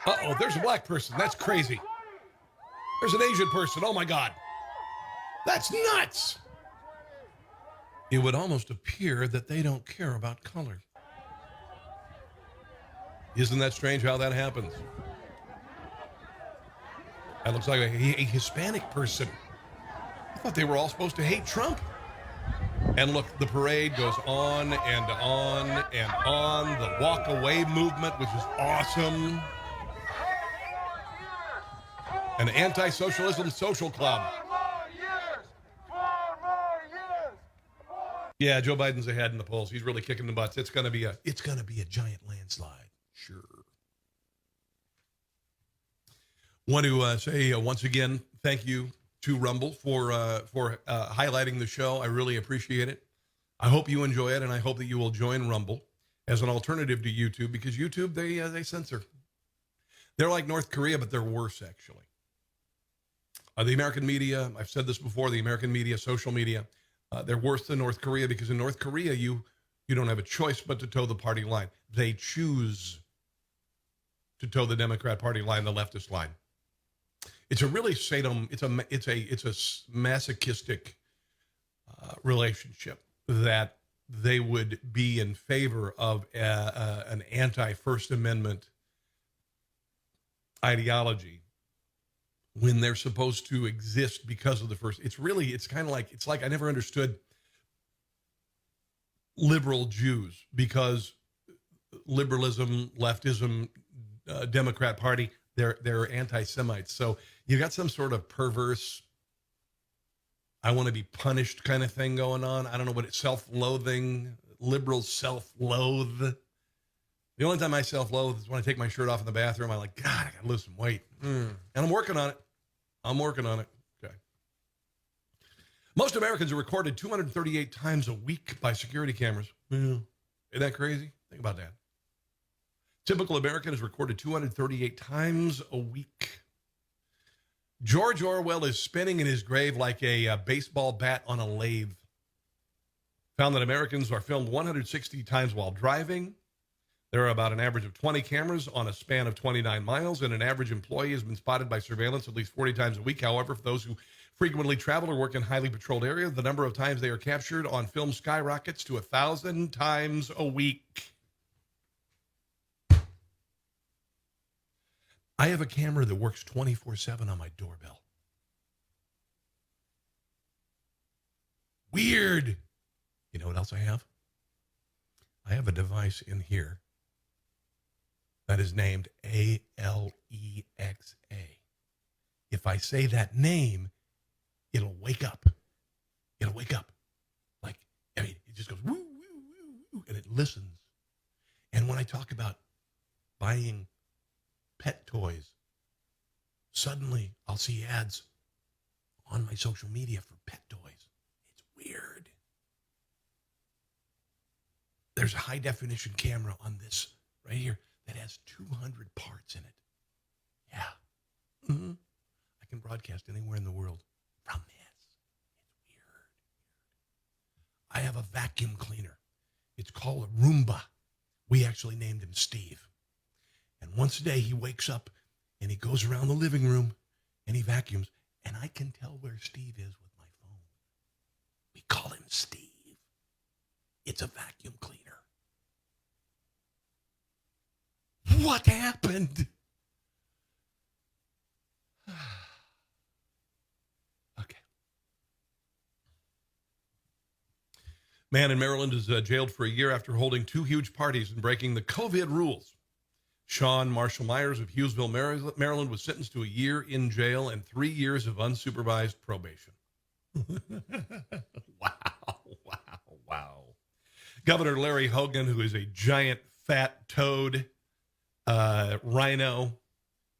Uh-oh, there's a black person. That's crazy. There's an Asian person. Oh, my God. That's nuts. It would almost appear that they don't care about color. Isn't that strange how that happens? That looks like a Hispanic person. I thought they were all supposed to hate Trump. And look, the parade goes on and on and on. The walk away movement, which is awesome. An anti-socialism social club. Yeah, Joe Biden's ahead in the polls. He's really kicking the butts. It's gonna be a giant landslide. Sure. Want to say once again, thank you to Rumble for highlighting the show. I really appreciate it. I hope you enjoy it, and I hope that you will join Rumble as an alternative to YouTube, because YouTube, they censor. They're like North Korea, but they're worse, actually. The American media, I've said this before, the American media, social media, they're worse than North Korea, because in North Korea, you don't have a choice but to toe the party line. They choose to toe the Democrat Party line, the leftist line. It's a really it's a masochistic relationship that they would be in favor of an anti-First Amendment ideology when they're supposed to exist because of the first. It's like I never understood liberal Jews, because liberalism, leftism, Democrat Party, they're anti-Semites. So you got some sort of perverse, I want to be punished kind of thing going on. I don't know what it's, self-loathing, liberals self-loathe. The only time I self-loathe is when I take my shirt off in the bathroom. I'm like, God, I got to lose some weight. And I'm working on it. Okay. Most Americans are recorded 238 times a week by security cameras. Isn't that crazy? Think about that. Typical American is recorded 238 times a week. George Orwell is spinning in his grave like a baseball bat on a lathe. Found that Americans are filmed 160 times while driving. There are about an average of 20 cameras on a span of 29 miles, and an average employee has been spotted by surveillance at least 40 times a week. However, for those who frequently travel or work in highly patrolled areas, the number of times they are captured on film skyrockets to 1,000 times a week. I have a camera that works 24/7 on my doorbell. Weird. You know what else I have? I have a device in here that is named ALEXA. If I say that name, it'll wake up. It'll wake up. Like, I mean, it just goes woo, woo, woo, woo, and it listens. And when I talk about buying pet toys, suddenly I'll see ads on my social media for pet toys. It's weird. There's a high definition camera on this right here that has 200 parts in it. Yeah. I can broadcast anywhere in the world from this. It's weird. I have a vacuum cleaner. It's called a Roomba. We actually named him Steve. And once a day he wakes up and he goes around the living room and he vacuums, and I can tell where Steve is with my phone. We call him Steve. It's a vacuum cleaner. What happened? Okay. Man in Maryland is jailed for a year after holding two huge parties and breaking the COVID rules. Sean Marshall Myers of Hughesville, Maryland, was sentenced to a year in jail and 3 years of unsupervised probation. Wow. Governor Larry Hogan, who is a giant fat toad rhino,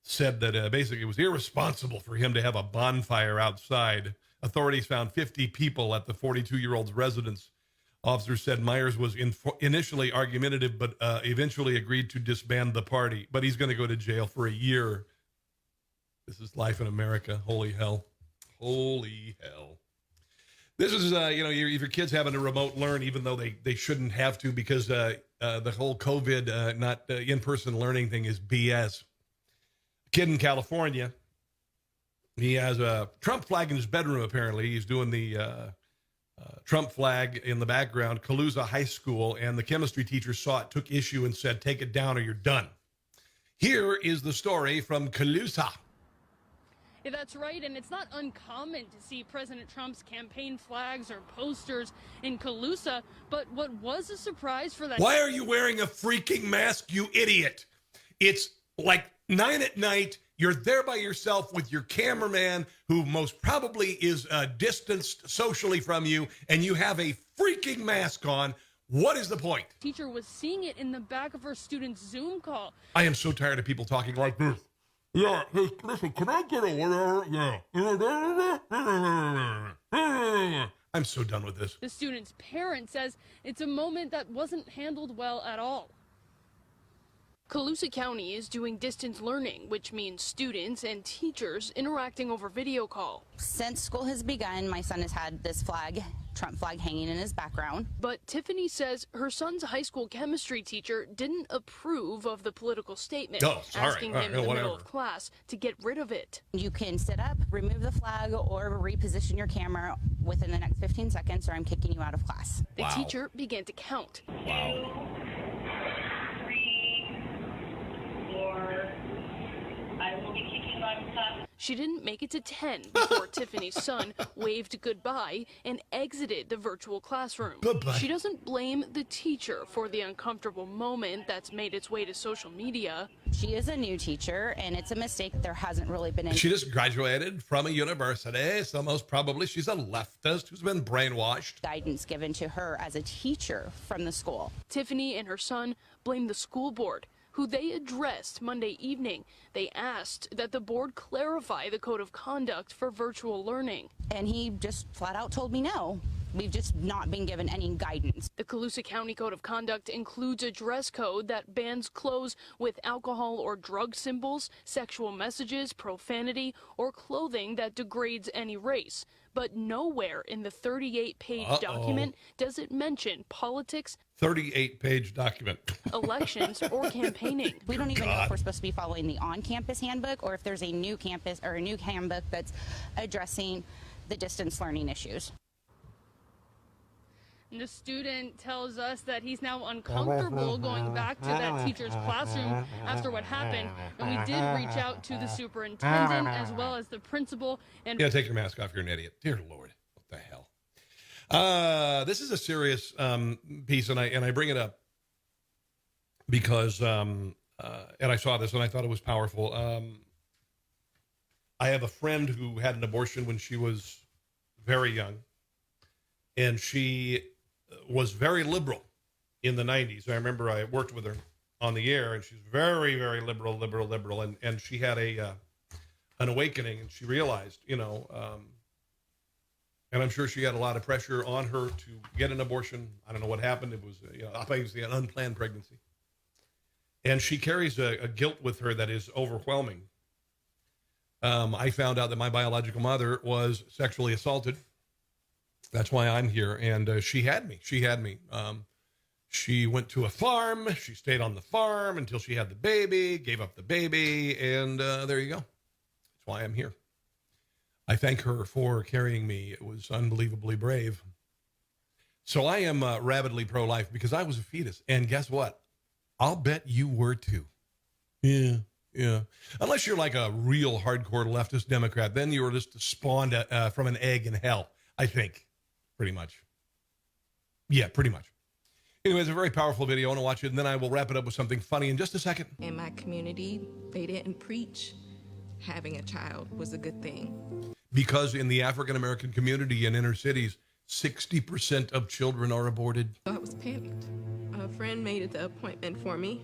said that basically it was irresponsible for him to have a bonfire outside. Authorities found 50 people at the 42-year-old's residence. Officers said Myers was initially argumentative, but eventually agreed to disband the party. But he's going to go to jail for a year. This is life in America. Holy hell. Holy hell. This is, if your kid's having to remote learn, even though they shouldn't have to, because the whole COVID, not in-person learning thing is BS. Kid in California, he has a Trump flag in his bedroom, apparently. He's doing the Trump flag in the background. Calusa High School, and the chemistry teacher saw it, took issue, and said, take it down or you're done. Here is the story from Calusa. Yeah, that's right, and it's not uncommon to see President Trump's campaign flags or posters in Calusa, but what was a surprise for that... Why are you wearing a freaking mask, you idiot? It's like 9 at night, you're there by yourself with your cameraman, who most probably is distanced socially from you, and you have a freaking mask on. What is the point? Teacher was seeing it in the back of her student's Zoom call. I am so tired of people talking like this. Yeah, hey, listen, can I get a whatever? Yeah. I'm so done with this. The student's parent says it's a moment that wasn't handled well at all. Calusa County is doing distance learning, which means students and teachers interacting over video call. Since school has begun, my son has had this flag, Trump flag, hanging in his background. But Tiffany says her son's high school chemistry teacher didn't approve of the political statement, asking him in the middle of class to get rid of it. You can sit up, remove the flag, or reposition your camera within the next 15 seconds, or I'm kicking you out of class. The teacher began to count. Wow. I will be kicking you out of class. She didn't make it to 10 before Tiffany's son waved goodbye and exited the virtual classroom. Goodbye. She doesn't blame the teacher for the uncomfortable moment that's made its way to social media. She is a new teacher, and it's a mistake. There hasn't really been any... She just graduated from a university, so most probably she's a leftist who's been brainwashed. Guidance given to her as a teacher from the school. Tiffany and her son blame the school board, who they addressed Monday evening. They asked that the board clarify the code of conduct for virtual learning. And he just flat out told me no. We've just not been given any guidance. The Calusa County Code of Conduct includes a dress code that bans clothes with alcohol or drug symbols, sexual messages, profanity, or clothing that degrades any race. But nowhere in the 38-page document does it mention politics, 38-page document, elections, or campaigning. We don't even know if we're supposed to be following the on-campus handbook or if there's a new campus or a new handbook that's addressing the distance learning issues. And the student tells us that he's now uncomfortable going back to that teacher's classroom after what happened. And we did reach out to the superintendent as well as the principal. And yeah, take your mask off. You're an idiot. Dear Lord, what the hell? This is a serious piece, and I bring it up because, and I saw this and I thought it was powerful. I have a friend who had an abortion when she was very young, and she was very liberal in the 90s. I remember I worked with her on the air, and she's very, very liberal. And she had an awakening, and she realized, and I'm sure she had a lot of pressure on her to get an abortion. I don't know what happened. It was, obviously an unplanned pregnancy. And she carries a guilt with her that is overwhelming. I found out that my biological mother was sexually assaulted. That's why I'm here. And she had me. She went to a farm. She stayed on the farm until she had the baby, gave up the baby, and there you go. That's why I'm here. I thank her for carrying me. It was unbelievably brave. So I am rabidly pro-life because I was a fetus. And guess what? I'll bet you were too. Yeah. Unless you're like a real hardcore leftist Democrat, then you were just spawned from an egg in hell, I think. Pretty much. Yeah, pretty much. Anyway, it's a very powerful video. I want to watch it, and then I will wrap it up with something funny in just a second. In my community, they didn't preach having a child was a good thing. Because in the African-American community in inner cities, 60% of children are aborted. I was panicked. A friend made the appointment for me,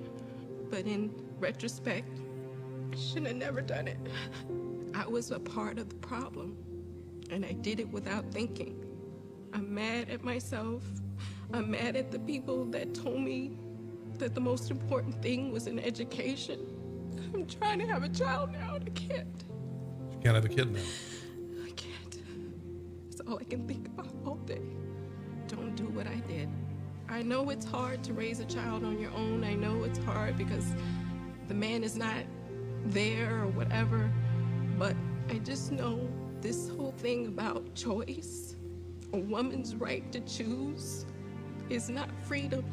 but in retrospect, I should have never done it. I was a part of the problem, and I did it without thinking. I'm mad at myself. I'm mad at the people that told me that the most important thing was an education. I'm trying to have a child now, and I can't. You can't have a kid now. I can't. It's all I can think about all day. Don't do what I did. I know it's hard to raise a child on your own. I know it's hard because the man is not there or whatever. But I just know this whole thing about choice, a woman's right to choose, is not freedom.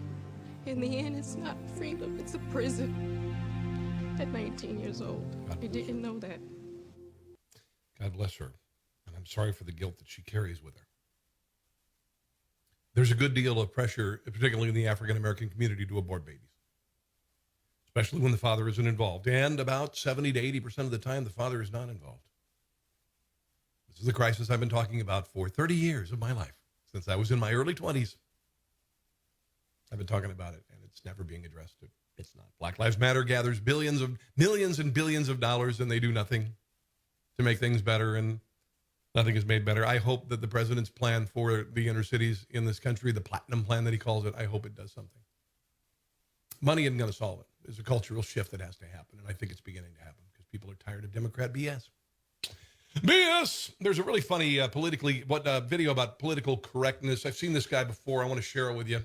In the end, it's not freedom. It's a prison. At 19 years old. I didn't know that. God bless her. And I'm sorry for the guilt that she carries with her. There's a good deal of pressure, particularly in the African-American community, to abort babies, especially when the father isn't involved. And about 70 to 80% of the time, the father is not involved. This is the crisis I've been talking about for 30 years of my life. Since I was in my early 20s, I've been talking about it, and it's never being addressed. It's not. Black Lives Matter gathers millions and billions of dollars, and they do nothing to make things better, and nothing is made better. I hope that the president's plan for the inner cities in this country, the platinum plan that he calls it, I hope it does something. Money isn't going to solve it. There's a cultural shift that has to happen, and I think it's beginning to happen because people are tired of Democrat BS. BS! There's a really funny video about political correctness. I've seen this guy before. I want to share it with you.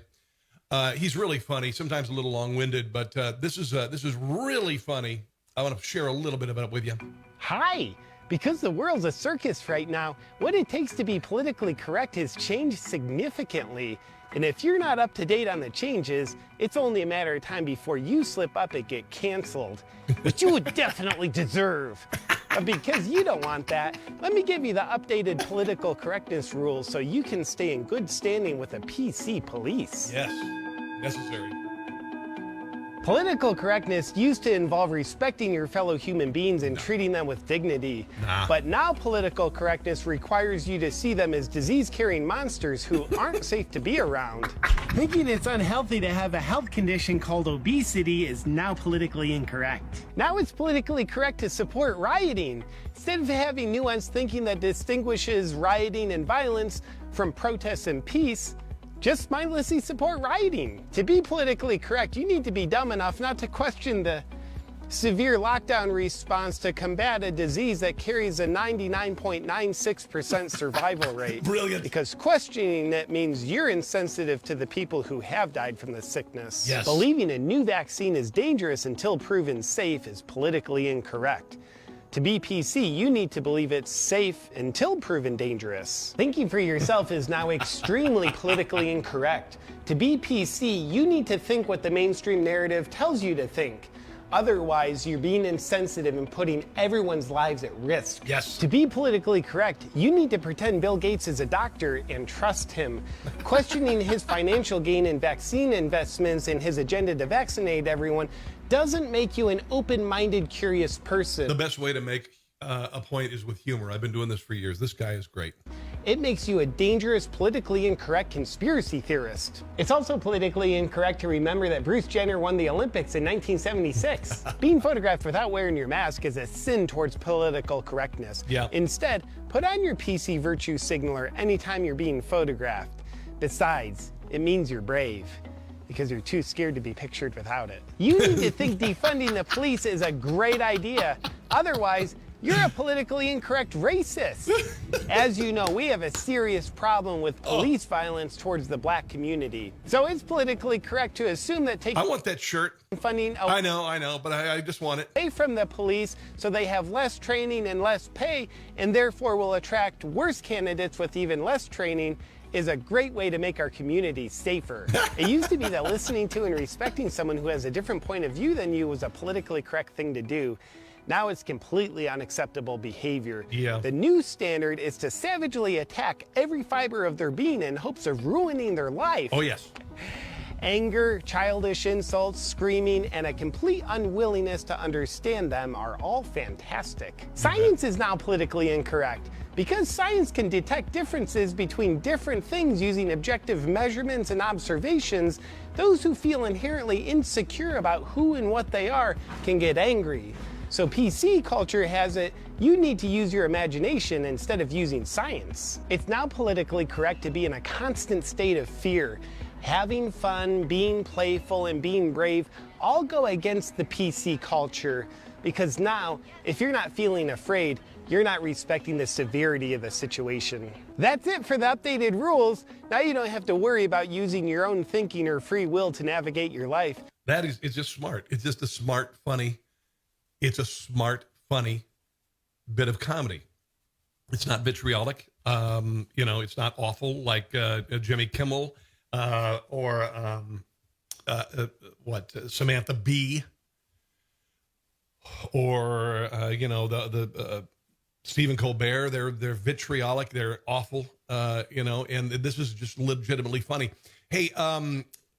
He's really funny, sometimes a little long-winded, but this is really funny. I want to share a little bit of it with you. Hi! Because the world's a circus right now, what it takes to be politically correct has changed significantly. And if you're not up to date on the changes, it's only a matter of time before you slip up and get canceled, which you would definitely deserve. But because you don't want that, let me give you the updated political correctness rules so you can stay in good standing with the PC police. Yes, necessary. Political correctness used to involve respecting your fellow human beings and treating them with dignity. But now political correctness requires you to see them as disease-carrying monsters who aren't safe to be around. Thinking it's unhealthy to have a health condition called obesity is now politically incorrect. Now it's politically correct to support rioting. Instead of having nuanced thinking that distinguishes rioting and violence from protests and peace, just mindlessly support rioting. To be politically correct, you need to be dumb enough not to question the severe lockdown response to combat a disease that carries a 99.96% survival rate. Brilliant. Because questioning it means you're insensitive to the people who have died from the sickness. Yes. Believing a new vaccine is dangerous until proven safe is politically incorrect. To be PC, you need to believe it's safe until proven dangerous. Thinking for yourself is now extremely politically incorrect. To be PC, you need to think what the mainstream narrative tells you to think. Otherwise, you're being insensitive and putting everyone's lives at risk. Yes. To be politically correct, you need to pretend Bill Gates is a doctor and trust him. Questioning his financial gain in vaccine investments and his agenda to vaccinate everyone doesn't make you an open-minded, curious person. The best way to make a point is with humor. I've been doing this for years. This guy is great. It makes you a dangerous, politically incorrect conspiracy theorist. It's also politically incorrect to remember that Bruce Jenner won the Olympics in 1976. Being photographed without wearing your mask is a sin towards political correctness. Yeah. Instead, put on your PC virtue signaler anytime you're being photographed. Besides, it means you're brave, because you're too scared to be pictured without it. You need to think defunding the police is a great idea. Otherwise, you're a politically incorrect racist. As you know, we have a serious problem with police violence towards the black community. So it's politically correct to assume that taking I want that shirt. Funding I know, but I just want it. Away from the police so they have less training and less pay, and therefore will attract worse candidates with even less training is a great way to make our community safer. It used to be that listening to and respecting someone who has a different point of view than you was a politically correct thing to do. Now it's completely unacceptable behavior. Yeah. The new standard is to savagely attack every fiber of their being in hopes of ruining their life. Oh, yes. Anger, childish insults, screaming, and a complete unwillingness to understand them are all fantastic. Science is now politically incorrect. Because science can detect differences between different things using objective measurements and observations, those who feel inherently insecure about who and what they are can get angry. So PC culture has it, you need to use your imagination instead of using science. It's now politically correct to be in a constant state of fear. Having fun, being playful, and being brave all go against the PC culture, because now, if you're not feeling afraid, you're not respecting the severity of the situation. That's it for the updated rules. Now you don't have to worry about using your own thinking or free will to navigate your life. It's just smart. It's just a smart, funny bit of comedy. It's not vitriolic. It's not awful like Jimmy Kimmel or Samantha Bee or the Stephen Colbert. They're vitriolic. They're awful. And this is just legitimately funny. Hey,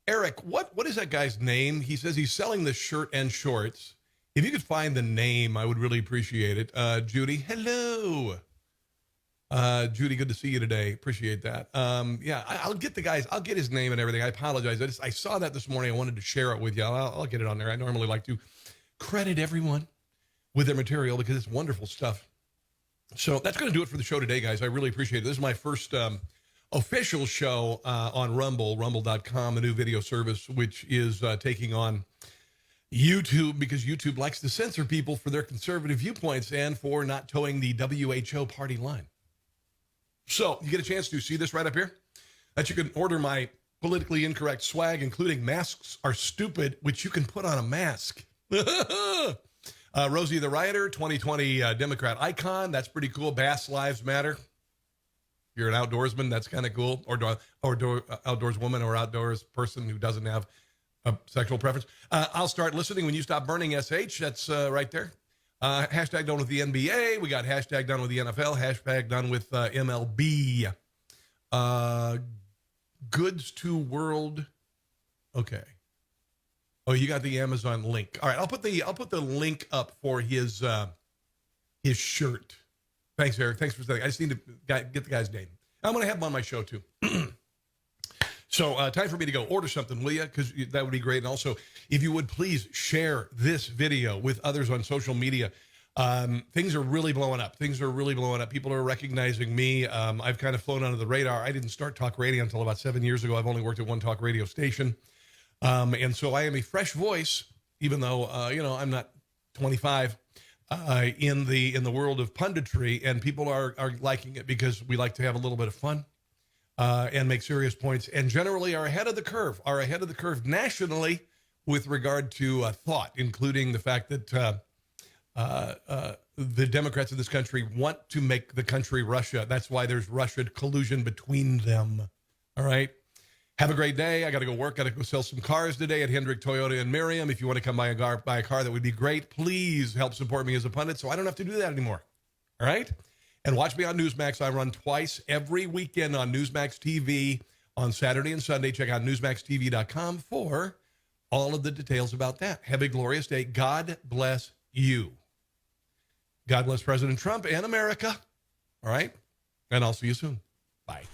Eric, what is that guy's name? He says he's selling the shirt and shorts. If you could find the name, I would really appreciate it. Judy, hello. Judy, good to see you today. Appreciate that. I'll get I'll get his name and everything. I apologize. I saw that this morning. I wanted to share it with you. I'll get it on there. I normally like to credit everyone with their material because it's wonderful stuff. So that's going to do it for the show today, guys. I really appreciate it. This is my first official show on Rumble, rumble.com, the new video service, which is taking on YouTube because YouTube likes to censor people for their conservative viewpoints and for not towing the WHO party line. So you get a chance to see this right up here, that you can order my politically incorrect swag, including masks are stupid, which you can put on a mask. Rosie the Rioter, 2020 Democrat icon. That's pretty cool. Bass Lives Matter. If you're an outdoorsman, that's kind of cool. Or outdoors woman or outdoors person who doesn't have a sexual preference. I'll start listening when you stop burning SH. That's right there. Hashtag done with the NBA. We got hashtag done with the NFL. Hashtag done with MLB. Goods to world. Okay. Oh, you got the Amazon link. All right, I'll put the link up for his shirt. Thanks, Eric. Thanks for saying. I just need to get the guy's name. I'm going to have him on my show too. So time for me to go. Order something, will you? Because that would be great. And also, if you would please share this video with others on social media. Things are really blowing up. People are recognizing me. I've kind of flown under the radar. I didn't start talk radio until about 7 years ago. I've only worked at one talk radio station. And so I am a fresh voice, even though, I'm not 25 in the world of punditry. And people are liking it because we like to have a little bit of fun. And make serious points, and generally are ahead of the curve nationally with regard to thought, including the fact that the Democrats of this country want to make the country Russia. That's why there's Russian collusion between them. All right. Have a great day. I got to go work. Got to go sell some cars today at Hendrick Toyota and Miriam. If you want to come buy a car, that would be great. Please help support me as a pundit so I don't have to do that anymore. All right. And watch me on Newsmax. I run twice every weekend on Newsmax TV on Saturday and Sunday. Check out newsmaxtv.com for all of the details about that. Have a glorious day. God bless you. God bless President Trump and America. All right? And I'll see you soon. Bye.